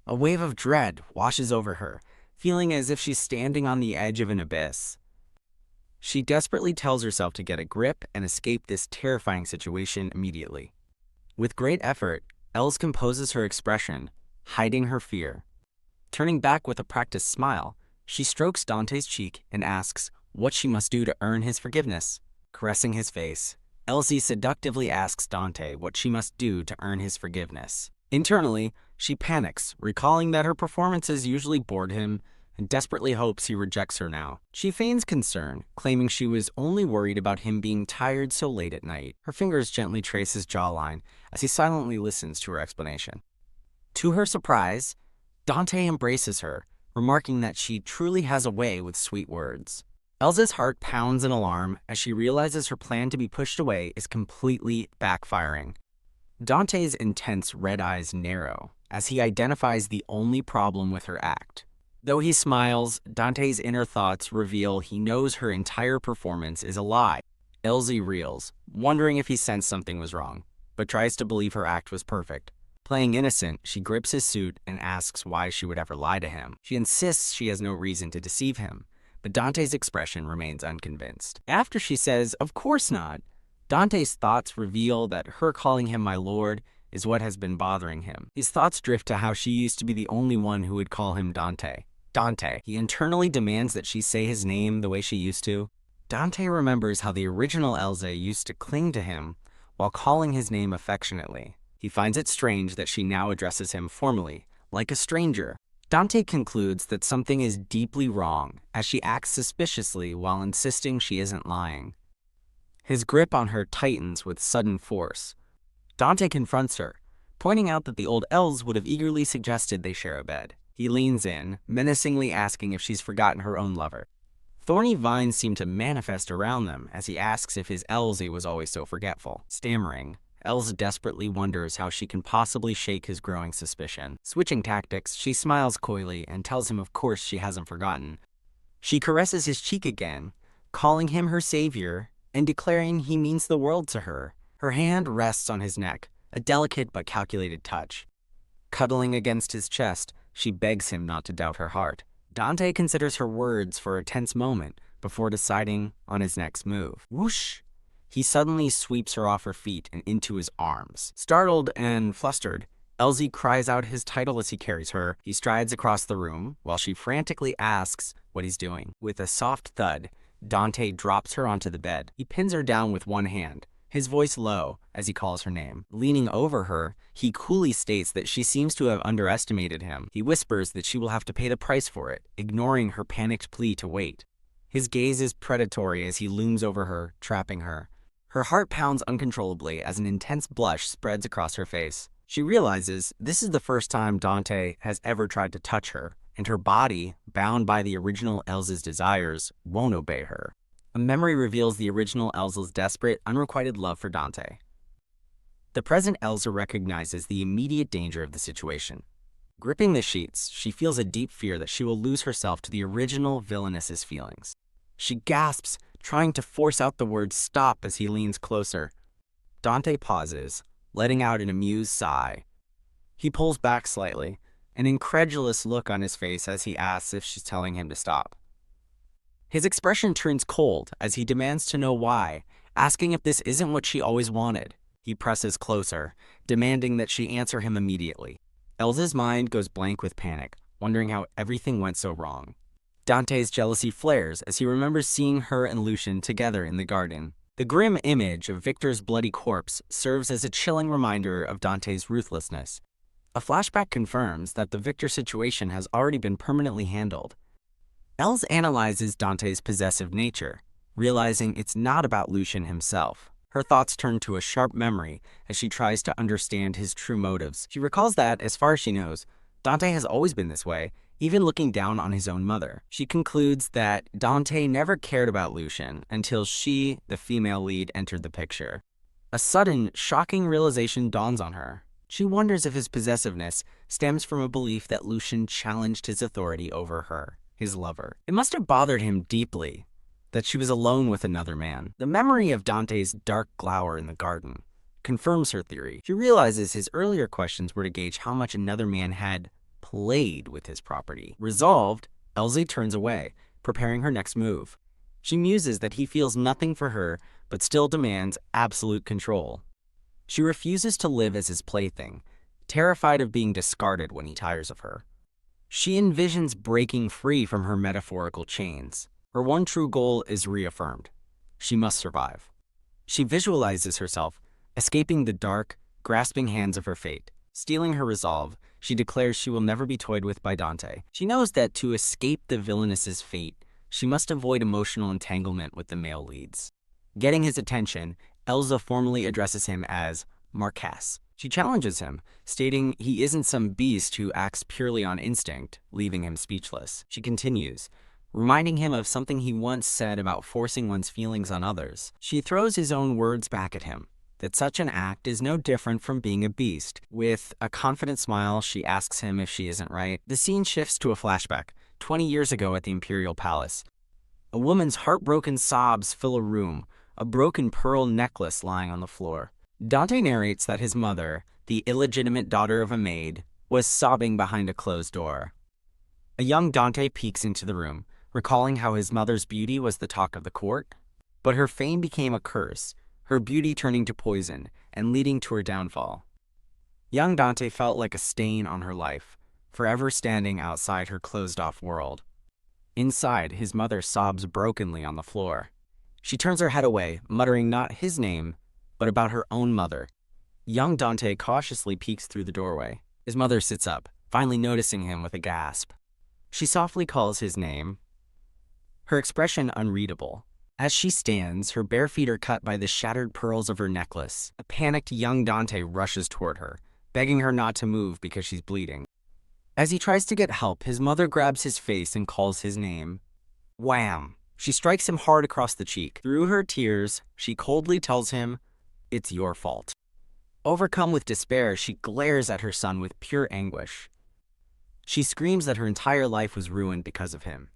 A wave of dread washes over her, feeling as if she's standing on the edge of an abyss. She desperately tells herself to get a grip and escape this terrifying situation immediately. With great effort, Els composes her expression, hiding her fear. Turning back with a practiced smile, she strokes Dante's cheek and asks what she must do to earn his forgiveness. Caressing his face, Elsie seductively asks Dante what she must do to earn his forgiveness. Internally, she panics, recalling that her performances usually bored him, and desperately hopes he rejects her now. She feigns concern, claiming she was only worried about him being tired so late at night. Her fingers gently trace his jawline as he silently listens to her explanation. To her surprise, Dante embraces her, remarking that she truly has a way with sweet words. Elsa's heart pounds in alarm as she realizes her plan to be pushed away is completely backfiring. Dante's intense red eyes narrow as he identifies the only problem with her act. Though he smiles, Dante's inner thoughts reveal he knows her entire performance is a lie. Elsie reels, wondering if he sensed something was wrong, but tries to believe her act was perfect. Playing innocent, she grips his suit and asks why she would ever lie to him. She insists she has no reason to deceive him, but Dante's expression remains unconvinced. After she says, "Of course not," Dante's thoughts reveal that her calling him my lord is what has been bothering him. His thoughts drift to how she used to be the only one who would call him Dante. Dante. He internally demands that she say his name the way she used to. Dante remembers how the original Elsa used to cling to him while calling his name affectionately. He finds it strange that she now addresses him formally, like a stranger. Dante concludes that something is deeply wrong as she acts suspiciously while insisting she isn't lying. His grip on her tightens with sudden force. Dante confronts her, pointing out that the old elves would have eagerly suggested they share a bed. He leans in, menacingly asking if she's forgotten her own lover. Thorny vines seem to manifest around them as he asks if his Elsie was always so forgetful. Stammering, Els desperately wonders how she can possibly shake his growing suspicion. Switching tactics, she smiles coyly and tells him of course she hasn't forgotten. She caresses his cheek again, calling him her savior and declaring he means the world to her. Her hand rests on his neck, a delicate but calculated touch. Cuddling against his chest, she begs him not to doubt her heart. Dante considers her words for a tense moment before deciding on his next move. Whoosh! He suddenly sweeps her off her feet and into his arms. Startled and flustered, Elsie cries out his title as he carries her. He strides across the room while she frantically asks what he's doing. With a soft thud, Dante drops her onto the bed. He pins her down with one hand, his voice low as he calls her name. Leaning over her, he coolly states that she seems to have underestimated him. He whispers that she will have to pay the price for it, ignoring her panicked plea to wait. His gaze is predatory as he looms over her, trapping her. Her heart pounds uncontrollably as an intense blush spreads across her face. She realizes this is the first time Dante has ever tried to touch her, and her body, bound by the original Elsa's desires, won't obey her. A memory reveals the original Elsa's desperate, unrequited love for Dante. The present Elsa recognizes the immediate danger of the situation. Gripping the sheets, she feels a deep fear that she will lose herself to the original Villainess's feelings. She gasps, trying to force out the word stop as he leans closer. Dante pauses, letting out an amused sigh. He pulls back slightly, an incredulous look on his face as he asks if she's telling him to stop. His expression turns cold as he demands to know why, asking if this isn't what she always wanted. He presses closer, demanding that she answer him immediately. Elsa's mind goes blank with panic, wondering how everything went so wrong. Dante's jealousy flares as he remembers seeing her and Lucian together in the garden. The grim image of Victor's bloody corpse serves as a chilling reminder of Dante's ruthlessness. A flashback confirms that the Victor situation has already been permanently handled. Els analyzes Dante's possessive nature, realizing it's not about Lucian himself. Her thoughts turn to a sharp memory as she tries to understand his true motives. She recalls that, as far as she knows, Dante has always been this way, even looking down on his own mother. She concludes that Dante never cared about Lucian until she, the female lead, entered the picture. A sudden, shocking realization dawns on her. She wonders if his possessiveness stems from a belief that Lucian challenged his authority over her, his lover. It must have bothered him deeply that she was alone with another man. The memory of Dante's dark glower in the garden confirms her theory. She realizes his earlier questions were to gauge how much another man had played with his property. Resolved, Elsie turns away, preparing her next move. She muses that he feels nothing for her, but still demands absolute control. She refuses to live as his plaything, terrified of being discarded when he tires of her. She envisions breaking free from her metaphorical chains. Her one true goal is reaffirmed. She must survive. She visualizes herself escaping the dark, grasping hands of her fate. Stealing her resolve, she declares she will never be toyed with by Dante. She knows that to escape the villainess's fate, she must avoid emotional entanglement with the male leads. Getting his attention, Elsa formally addresses him as Marquess. She challenges him, stating he isn't some beast who acts purely on instinct, leaving him speechless. She continues, reminding him of something he once said about forcing one's feelings on others. She throws his own words back at him, that such an act is no different from being a beast. With a confident smile, she asks him if she isn't right. The scene shifts to a flashback, 20 years ago at the Imperial Palace. A woman's heartbroken sobs fill a room, a broken pearl necklace lying on the floor. Dante narrates that his mother, the illegitimate daughter of a maid, was sobbing behind a closed door. A young Dante peeks into the room, recalling how his mother's beauty was the talk of the court. But her fame became a curse, her beauty turning to poison and leading to her downfall. Young Dante felt like a stain on her life, forever standing outside her closed-off world. Inside, his mother sobs brokenly on the floor. She turns her head away, muttering not his name, but about her own mother. Young Dante cautiously peeks through the doorway. His mother sits up, finally noticing him with a gasp. She softly calls his name, her expression unreadable. As she stands, her bare feet are cut by the shattered pearls of her necklace. A panicked young Dante rushes toward her, begging her not to move because she's bleeding. As he tries to get help, his mother grabs his face and calls his name. Wham! She strikes him hard across the cheek. Through her tears, she coldly tells him, "It's your fault." Overcome with despair, she glares at her son with pure anguish. She screams that her entire life was ruined because of him.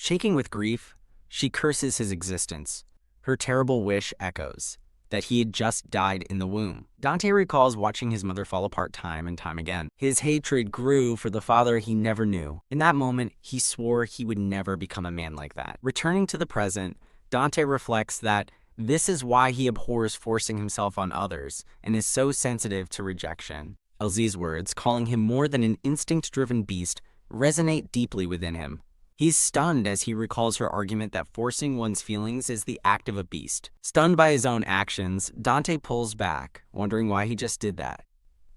Shaking with grief, she curses his existence. Her terrible wish echoes, that he had just died in the womb. Dante recalls watching his mother fall apart time and time again. His hatred grew for the father he never knew. In that moment, he swore he would never become a man like that. Returning to the present, Dante reflects that this is why he abhors forcing himself on others and is so sensitive to rejection. Elsie's words, calling him more than an instinct-driven beast, resonate deeply within him. He's stunned as he recalls her argument that forcing one's feelings is the act of a beast. Stunned by his own actions, Dante pulls back, wondering why he just did that.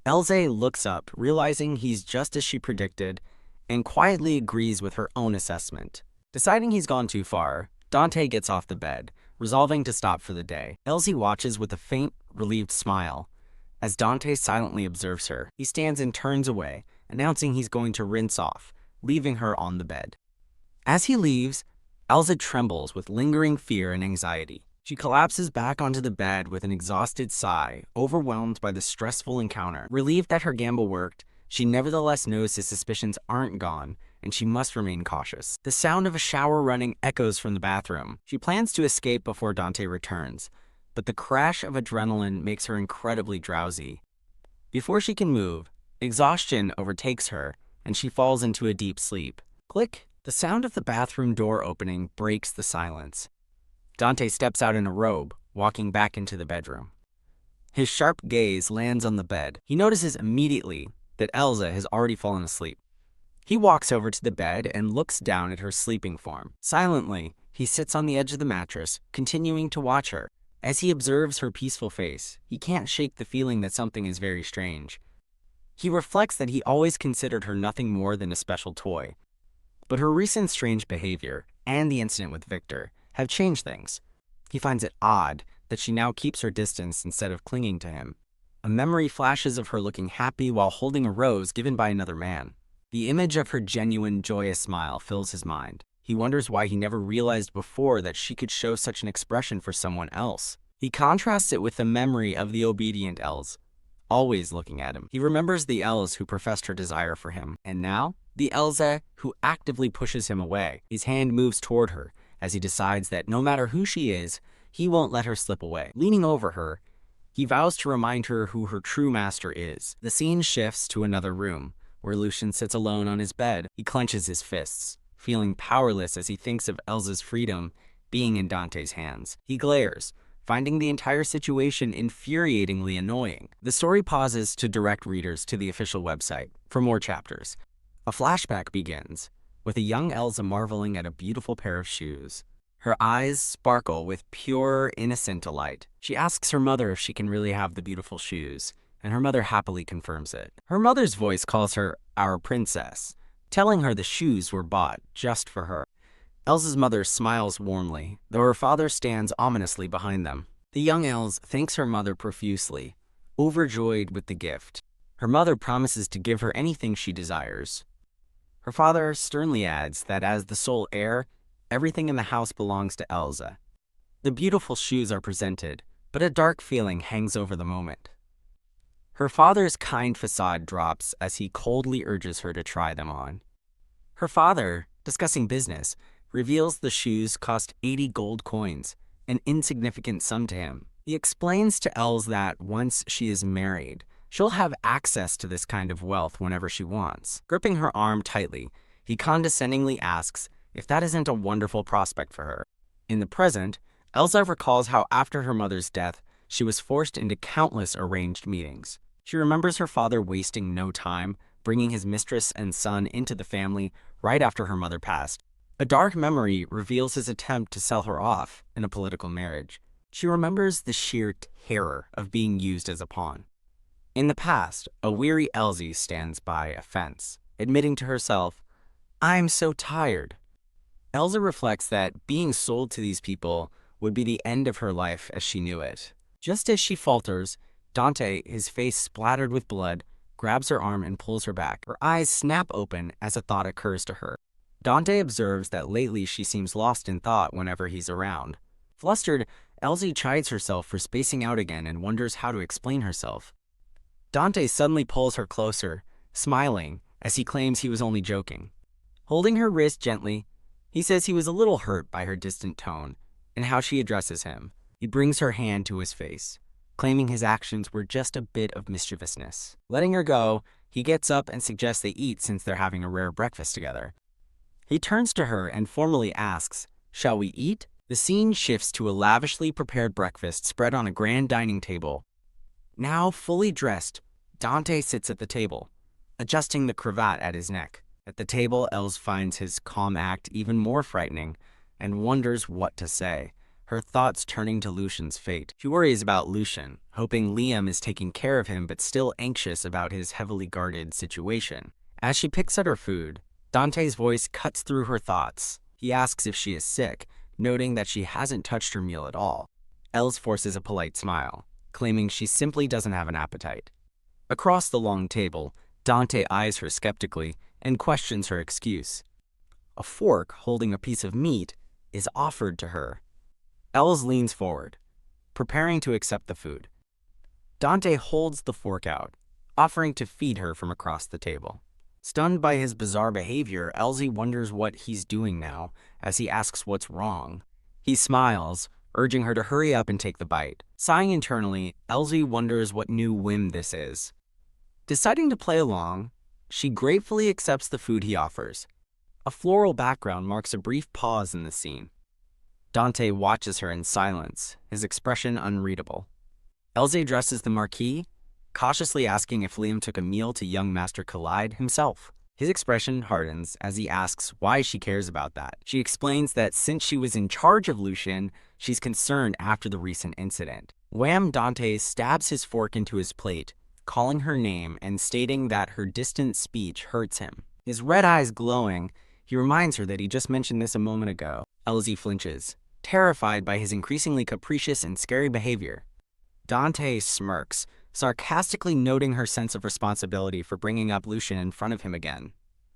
Elsa looks up, realizing he's just as she predicted, and quietly agrees with her own assessment. Deciding he's gone too far, Dante gets off the bed, resolving to stop for the day. Elsie watches with a faint, relieved smile. As Dante silently observes her, he stands and turns away, announcing he's going to rinse off, leaving her on the bed. As he leaves, Elsa trembles with lingering fear and anxiety. She collapses back onto the bed with an exhausted sigh, overwhelmed by the stressful encounter. Relieved that her gamble worked, she nevertheless knows his suspicions aren't gone, and she must remain cautious. The sound of a shower running echoes from the bathroom. She plans to escape before Dante returns, but the crash of adrenaline makes her incredibly drowsy. Before she can move, exhaustion overtakes her, and she falls into a deep sleep. Click! The sound of the bathroom door opening breaks the silence. Dante steps out in a robe, walking back into the bedroom. His sharp gaze lands on the bed. He notices immediately that Elsa has already fallen asleep. He walks over to the bed and looks down at her sleeping form. Silently, he sits on the edge of the mattress, continuing to watch her. As he observes her peaceful face, he can't shake the feeling that something is very strange. He reflects that he always considered her nothing more than a special toy. But her recent strange behavior and the incident with Victor have changed things. He finds it odd that she now keeps her distance instead of clinging to him. A memory flashes of her looking happy while holding a rose given by another man. The image of her genuine, joyous smile fills his mind. He wonders why he never realized before that she could show such an expression for someone else. He contrasts it with the memory of the obedient Els, always looking at him. He remembers the Els who professed her desire for him, and now, the Elsa who actively pushes him away. His hand moves toward her as he decides that no matter who she is, he won't let her slip away. Leaning over her, he vows to remind her who her true master is. The scene shifts to another room, where Lucian sits alone on his bed. He clenches his fists, feeling powerless as he thinks of Elsa's freedom being in Dante's hands. He glares, finding the entire situation infuriatingly annoying. The story pauses to direct readers to the official website for more chapters. A flashback begins, with a young Elsa marveling at a beautiful pair of shoes. Her eyes sparkle with pure, innocent delight. She asks her mother if she can really have the beautiful shoes, and her mother happily confirms it. Her mother's voice calls her our princess, telling her the shoes were bought just for her. Elsa's mother smiles warmly, though her father stands ominously behind them. The young Els thanks her mother profusely, overjoyed with the gift. Her mother promises to give her anything she desires. Her father sternly adds that as the sole heir, everything in the house belongs to Elsa. The beautiful shoes are presented, but a dark feeling hangs over the moment. Her father's kind facade drops as he coldly urges her to try them on. Her father, discussing business, reveals the shoes cost 80 gold coins, an insignificant sum to him. He explains to Els that once she is married, she'll have access to this kind of wealth whenever she wants. Gripping her arm tightly, he condescendingly asks if that isn't a wonderful prospect for her. In the present, Elsa recalls how after her mother's death, she was forced into countless arranged meetings. She remembers her father wasting no time, bringing his mistress and son into the family right after her mother passed. A dark memory reveals his attempt to sell her off in a political marriage. She remembers the sheer terror of being used as a pawn. In the past, a weary Elsie stands by a fence, admitting to herself, "I'm so tired." Elsa reflects that being sold to these people would be the end of her life as she knew it. Just as she falters, Dante, his face splattered with blood, grabs her arm and pulls her back. Her eyes snap open as a thought occurs to her. Dante observes that lately she seems lost in thought whenever he's around. Flustered, Elsie chides herself for spacing out again and wonders how to explain herself. Dante suddenly pulls her closer, smiling, as he claims he was only joking. Holding her wrist gently, he says he was a little hurt by her distant tone and how she addresses him. He brings her hand to his face, claiming his actions were just a bit of mischievousness. Letting her go, he gets up and suggests they eat since they're having a rare breakfast together. He turns to her and formally asks, "Shall we eat?" The scene shifts to a lavishly prepared breakfast spread on a grand dining table. Now fully dressed, Dante sits at the table, adjusting the cravat at his neck. At the table, Els finds his calm act even more frightening and wonders what to say, her thoughts turning to Lucian's fate. She worries about Lucian, hoping Liam is taking care of him but still anxious about his heavily guarded situation. As she picks at her food, Dante's voice cuts through her thoughts. He asks if she is sick, noting that she hasn't touched her meal at all. Els forces a polite smile, claiming she simply doesn't have an appetite. Across the long table, Dante eyes her skeptically and questions her excuse. A fork holding a piece of meat is offered to her. Els leans forward, preparing to accept the food. Dante holds the fork out, offering to feed her from across the table. Stunned by his bizarre behavior, Elsie wonders what he's doing now, as he asks what's wrong. He smiles, urging her to hurry up and take the bite. Sighing internally, Elsie wonders what new whim this is. Deciding to play along, she gratefully accepts the food he offers. A floral background marks a brief pause in the scene. Dante watches her in silence, his expression unreadable. Elsie addresses the Marquis, cautiously asking if Liam took a meal to young Master Khaled himself. His expression hardens as he asks why she cares about that. She explains that since she was in charge of Lucian, she's concerned after the recent incident. Wham! Dante stabs his fork into his plate, calling her name and stating that her distant speech hurts him. His red eyes glowing, he reminds her that he just mentioned this a moment ago. Elsie flinches, terrified by his increasingly capricious and scary behavior. Dante smirks, sarcastically noting her sense of responsibility for bringing up Lucian in front of him again.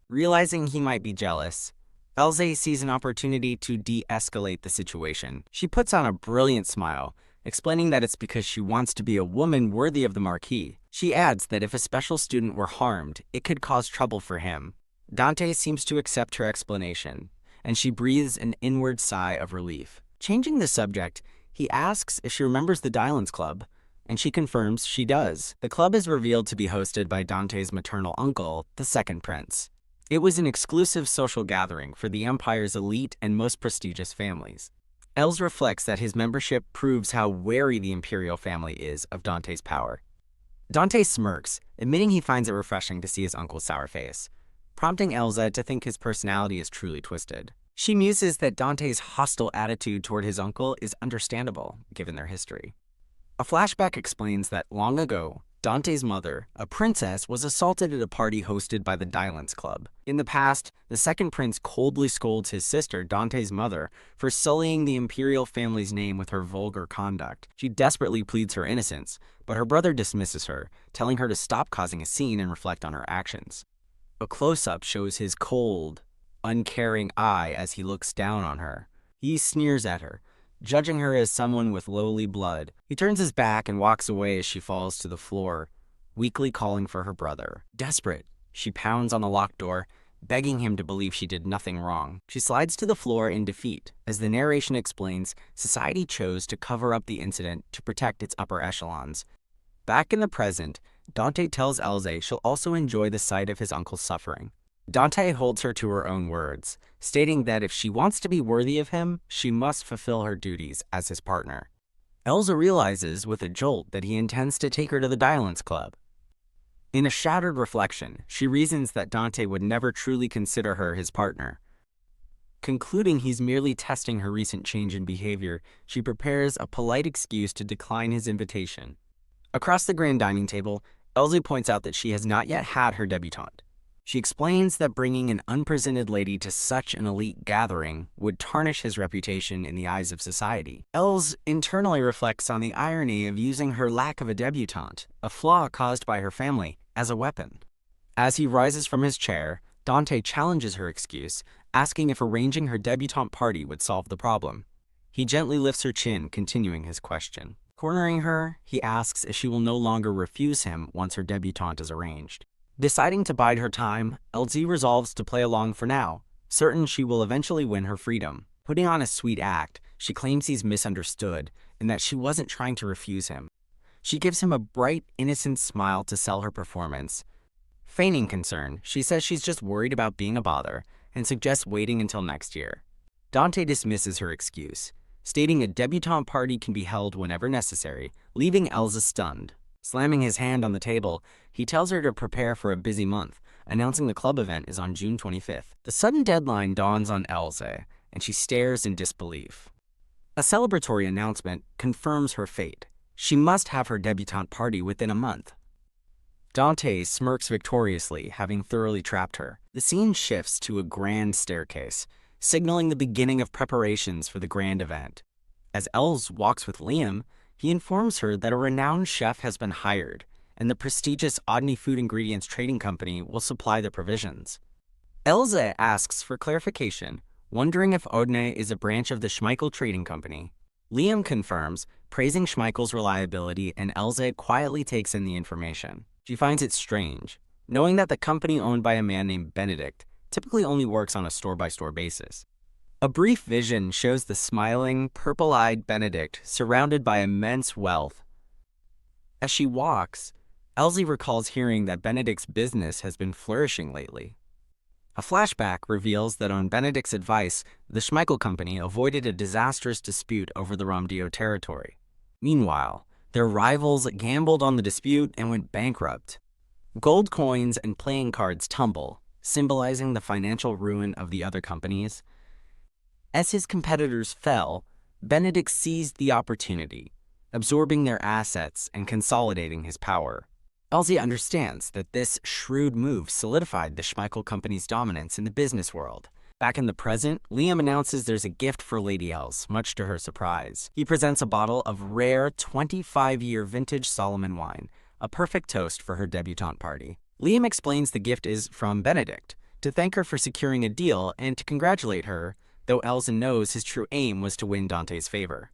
Realizing he might be jealous, Elsie sees an opportunity to de-escalate the situation. She puts on a brilliant smile, explaining that it's because she wants to be a woman worthy of the Marquis. She adds that if a special student were harmed, it could cause trouble for him. Dante seems to accept her explanation, and she breathes an inward sigh of relief. Changing the subject, he asks if she remembers the Dilins Club, and she confirms she does. The club is revealed to be hosted by Dante's maternal uncle, the Second Prince. It was an exclusive social gathering for the Empire's elite and most prestigious families. Els reflects that his membership proves how wary the imperial family is of Dante's power. Dante smirks, admitting he finds it refreshing to see his uncle's sour face, prompting Elsa to think his personality is truly twisted. She muses that Dante's hostile attitude toward his uncle is understandable, given their history. A flashback explains that long ago, Dante's mother, a princess, was assaulted at a party hosted by the Dilins Club. In the past, the Second Prince coldly scolds his sister, Dante's mother, for sullying the imperial family's name with her vulgar conduct. She desperately pleads her innocence, but her brother dismisses her, telling her to stop causing a scene and reflect on her actions. A close-up shows his cold, uncaring eye as he looks down on her. He sneers at her, judging her as someone with lowly blood. He turns his back and walks away as she falls to the floor, weakly calling for her brother. Desperate, she pounds on the locked door, begging him to believe she did nothing wrong. She slides to the floor in defeat. As the narration explains, society chose to cover up the incident to protect its upper echelons. Back in the present, Dante tells Elsa she'll also enjoy the sight of his uncle's suffering. Dante holds her to her own words, stating that if she wants to be worthy of him, she must fulfill her duties as his partner. Elsa realizes with a jolt that he intends to take her to the Dilins Club. In a shattered reflection, she reasons that Dante would never truly consider her his partner. Concluding he's merely testing her recent change in behavior, she prepares a polite excuse to decline his invitation. Across the grand dining table, Elsie points out that she has not yet had her debutante. She explains that bringing an unpresented lady to such an elite gathering would tarnish his reputation in the eyes of society. Els internally reflects on the irony of using her lack of a debutante, a flaw caused by her family, as a weapon. As he rises from his chair, Dante challenges her excuse, asking if arranging her debutante party would solve the problem. He gently lifts her chin, continuing his question. Cornering her, he asks if she will no longer refuse him once her debutante is arranged. Deciding to bide her time, Elsie resolves to play along for now, certain she will eventually win her freedom. Putting on a sweet act, she claims he's misunderstood and that she wasn't trying to refuse him. She gives him a bright, innocent smile to sell her performance. Feigning concern, she says she's just worried about being a bother and suggests waiting until next year. Dante dismisses her excuse, stating a debutante party can be held whenever necessary, leaving Elsa stunned. Slamming his hand on the table, he tells her to prepare for a busy month, announcing the club event is on June 25th. The sudden deadline dawns on Elsa, and she stares in disbelief. A celebratory announcement confirms her fate. She must have her debutante party within a month. Dante smirks victoriously, having thoroughly trapped her. The scene shifts to a grand staircase, signaling the beginning of preparations for the grand event. As Els walks with Liam, he informs her that a renowned chef has been hired, and the prestigious Odney Food Ingredients Trading Company will supply the provisions. Elsa asks for clarification, wondering if Odney is a branch of the Schmeichel Trading Company. Liam confirms, praising Schmeichel's reliability, and Elsa quietly takes in the information. She finds it strange, knowing that the company owned by a man named Benedict typically only works on a store-by-store basis. A brief vision shows the smiling, purple-eyed Benedict surrounded by immense wealth. As she walks, Elsie recalls hearing that Benedict's business has been flourishing lately. A flashback reveals that on Benedict's advice, the Schmeichel Company avoided a disastrous dispute over the Romdeo territory. Meanwhile, their rivals gambled on the dispute and went bankrupt. Gold coins and playing cards tumble, symbolizing the financial ruin of the other companies. As his competitors fell, Benedict seized the opportunity, absorbing their assets and consolidating his power. Elsie understands that this shrewd move solidified the Schmeichel Company's dominance in the business world. Back in the present, Liam announces there's a gift for Lady Els, much to her surprise. He presents a bottle of rare 25-year vintage Solomon wine, a perfect toast for her debutante party. Liam explains the gift is from Benedict, to thank her for securing a deal and to congratulate her, though Elsa knows his true aim was to win Dante's favor.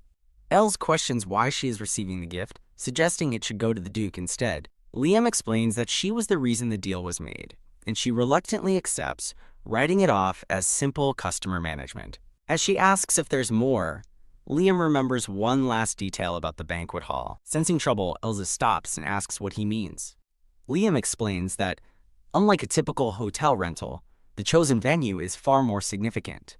Els questions why she is receiving the gift, suggesting it should go to the Duke instead. Liam explains that she was the reason the deal was made, and she reluctantly accepts, writing it off as simple customer management. As she asks if there's more, Liam remembers one last detail about the banquet hall. Sensing trouble, Elsa stops and asks what he means. Liam explains that, unlike a typical hotel rental, the chosen venue is far more significant.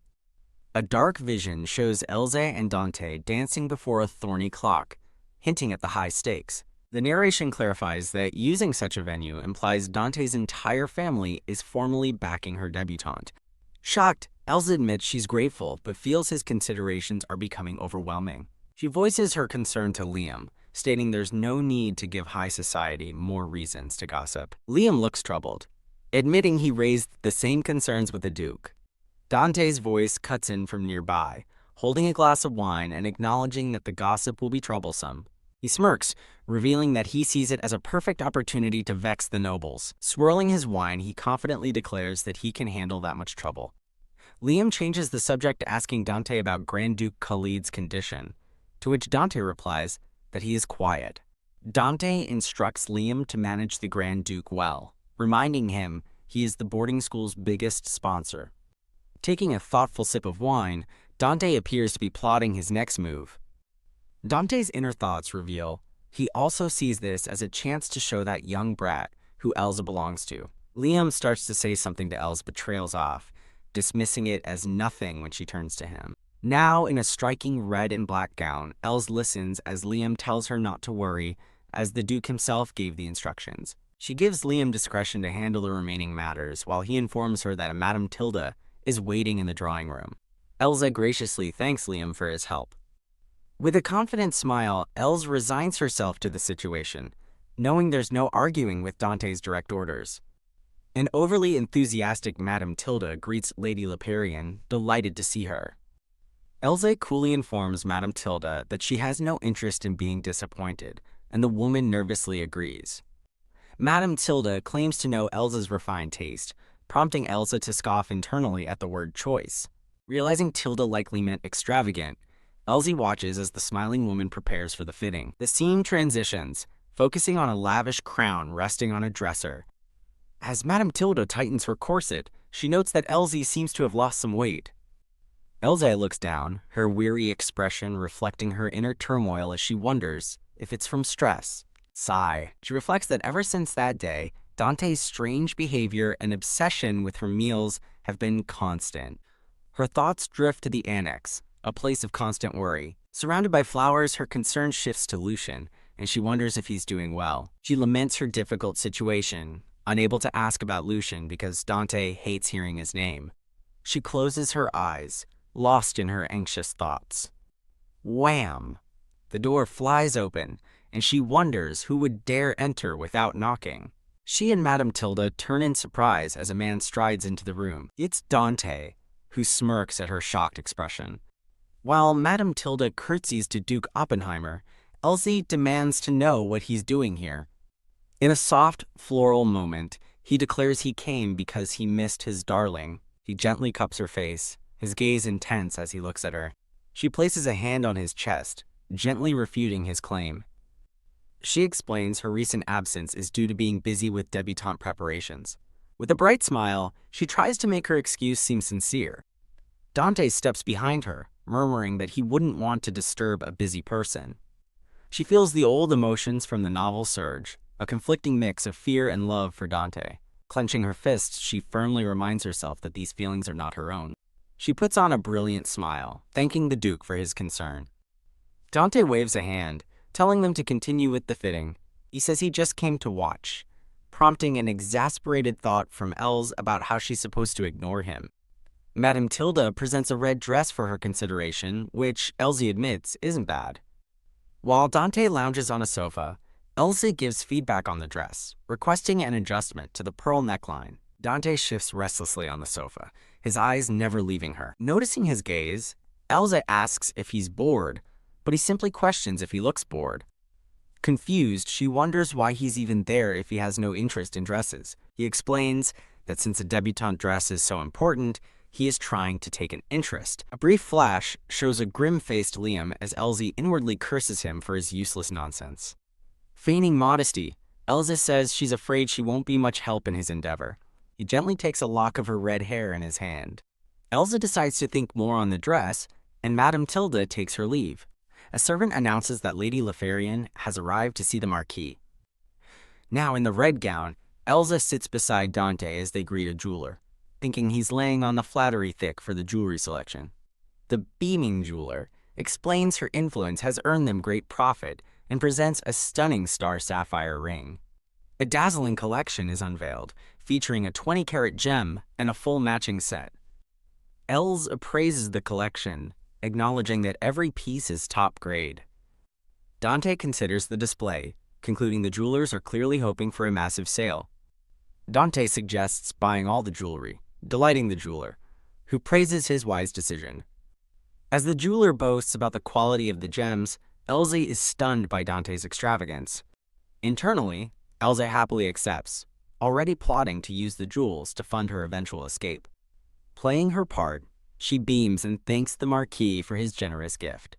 A dark vision shows Elsa and Dante dancing before a thorny clock, hinting at the high stakes. The narration clarifies that using such a venue implies Dante's entire family is formally backing her debutante. Shocked, Elsa admits she's grateful, but feels his considerations are becoming overwhelming. She voices her concern to Liam, stating there's no need to give high society more reasons to gossip. Liam looks troubled, admitting he raised the same concerns with the Duke. Dante's voice cuts in from nearby, holding a glass of wine and acknowledging that the gossip will be troublesome. He smirks, revealing that he sees it as a perfect opportunity to vex the nobles. Swirling his wine, he confidently declares that he can handle that much trouble. Liam changes the subject, asking Dante about Grand Duke Khaled's condition, to which Dante replies that he is quiet. Dante instructs Liam to manage the Grand Duke well, reminding him he is the boarding school's biggest sponsor. Taking a thoughtful sip of wine, Dante appears to be plotting his next move. Dante's inner thoughts reveal he also sees this as a chance to show that young brat who Elsa belongs to. Liam starts to say something to Els but trails off, dismissing it as nothing when she turns to him. Now in a striking red and black gown, Els listens as Liam tells her not to worry, as the Duke himself gave the instructions. She gives Liam discretion to handle the remaining matters, while he informs her that a Madame Tilda is waiting in the drawing room. Elsa graciously thanks Liam for his help. With a confident smile, Els resigns herself to the situation, knowing there's no arguing with Dante's direct orders. An overly enthusiastic Madame Tilda greets Lady Leperian, delighted to see her. Elsa coolly informs Madame Tilda that she has no interest in being disappointed, and the woman nervously agrees. Madame Tilda claims to know Elsa's refined taste, prompting Elsa to scoff internally at the word choice. Realizing Tilda likely meant extravagant, Elsie watches as the smiling woman prepares for the fitting. The scene transitions, focusing on a lavish crown resting on a dresser. As Madame Tilda tightens her corset, she notes that Elsie seems to have lost some weight. Elsa looks down, her weary expression reflecting her inner turmoil as she wonders if it's from stress. Sigh. She reflects that ever since that day, Dante's strange behavior and obsession with her meals have been constant. Her thoughts drift to the annex, a place of constant worry. Surrounded by flowers, her concern shifts to Lucian, and she wonders if he's doing well. She laments her difficult situation, unable to ask about Lucian because Dante hates hearing his name. She closes her eyes, lost in her anxious thoughts. Wham! The door flies open, and she wonders who would dare enter without knocking. She and Madame Tilda turn in surprise as a man strides into the room. It's Dante, who smirks at her shocked expression. While Madame Tilda curtsies to Duke Oppenheimer, Elsie demands to know what he's doing here. In a soft, floral moment, he declares he came because he missed his darling. He gently cups her face, his gaze intense as he looks at her. She places a hand on his chest, gently refuting his claim. She explains her recent absence is due to being busy with debutante preparations. With a bright smile, she tries to make her excuse seem sincere. Dante steps behind her, murmuring that he wouldn't want to disturb a busy person. She feels the old emotions from the novel surge, a conflicting mix of fear and love for Dante. Clenching her fists, she firmly reminds herself that these feelings are not her own. She puts on a brilliant smile, thanking the Duke for his concern. Dante waves a hand, telling them to continue with the fitting. He says he just came to watch, prompting an exasperated thought from Els about how she's supposed to ignore him. Madame Tilda presents a red dress for her consideration, which Elsie admits isn't bad. While Dante lounges on a sofa, Elsie gives feedback on the dress, requesting an adjustment to the pearl neckline. Dante shifts restlessly on the sofa, his eyes never leaving her. Noticing his gaze, Elsa asks if he's bored, but he simply questions if he looks bored. Confused, she wonders why he's even there if he has no interest in dresses. He explains that since a debutante dress is so important, he is trying to take an interest. A brief flash shows a grim-faced Liam as Elsie inwardly curses him for his useless nonsense. Feigning modesty, Elsa says she's afraid she won't be much help in his endeavor. He gently takes a lock of her red hair in his hand. Elsa decides to think more on the dress, and Madame Tilda takes her leave. A servant announces that Lady Lefarian has arrived to see the Marquis. Now in the red gown, Elsa sits beside Dante as they greet a jeweler, thinking he's laying on the flattery thick for the jewelry selection. The beaming jeweler explains her influence has earned them great profit and presents a stunning star sapphire ring. A dazzling collection is unveiled, featuring a 20-carat gem and a full matching set. Els appraises the collection, acknowledging that every piece is top grade. Dante considers the display, concluding the jewelers are clearly hoping for a massive sale. Dante suggests buying all the jewelry, delighting the jeweler, who praises his wise decision. As the jeweler boasts about the quality of the gems, Elsie is stunned by Dante's extravagance. Internally, Elsa happily accepts, already plotting to use the jewels to fund her eventual escape. Playing her part, she beams and thanks the Marquis for his generous gift.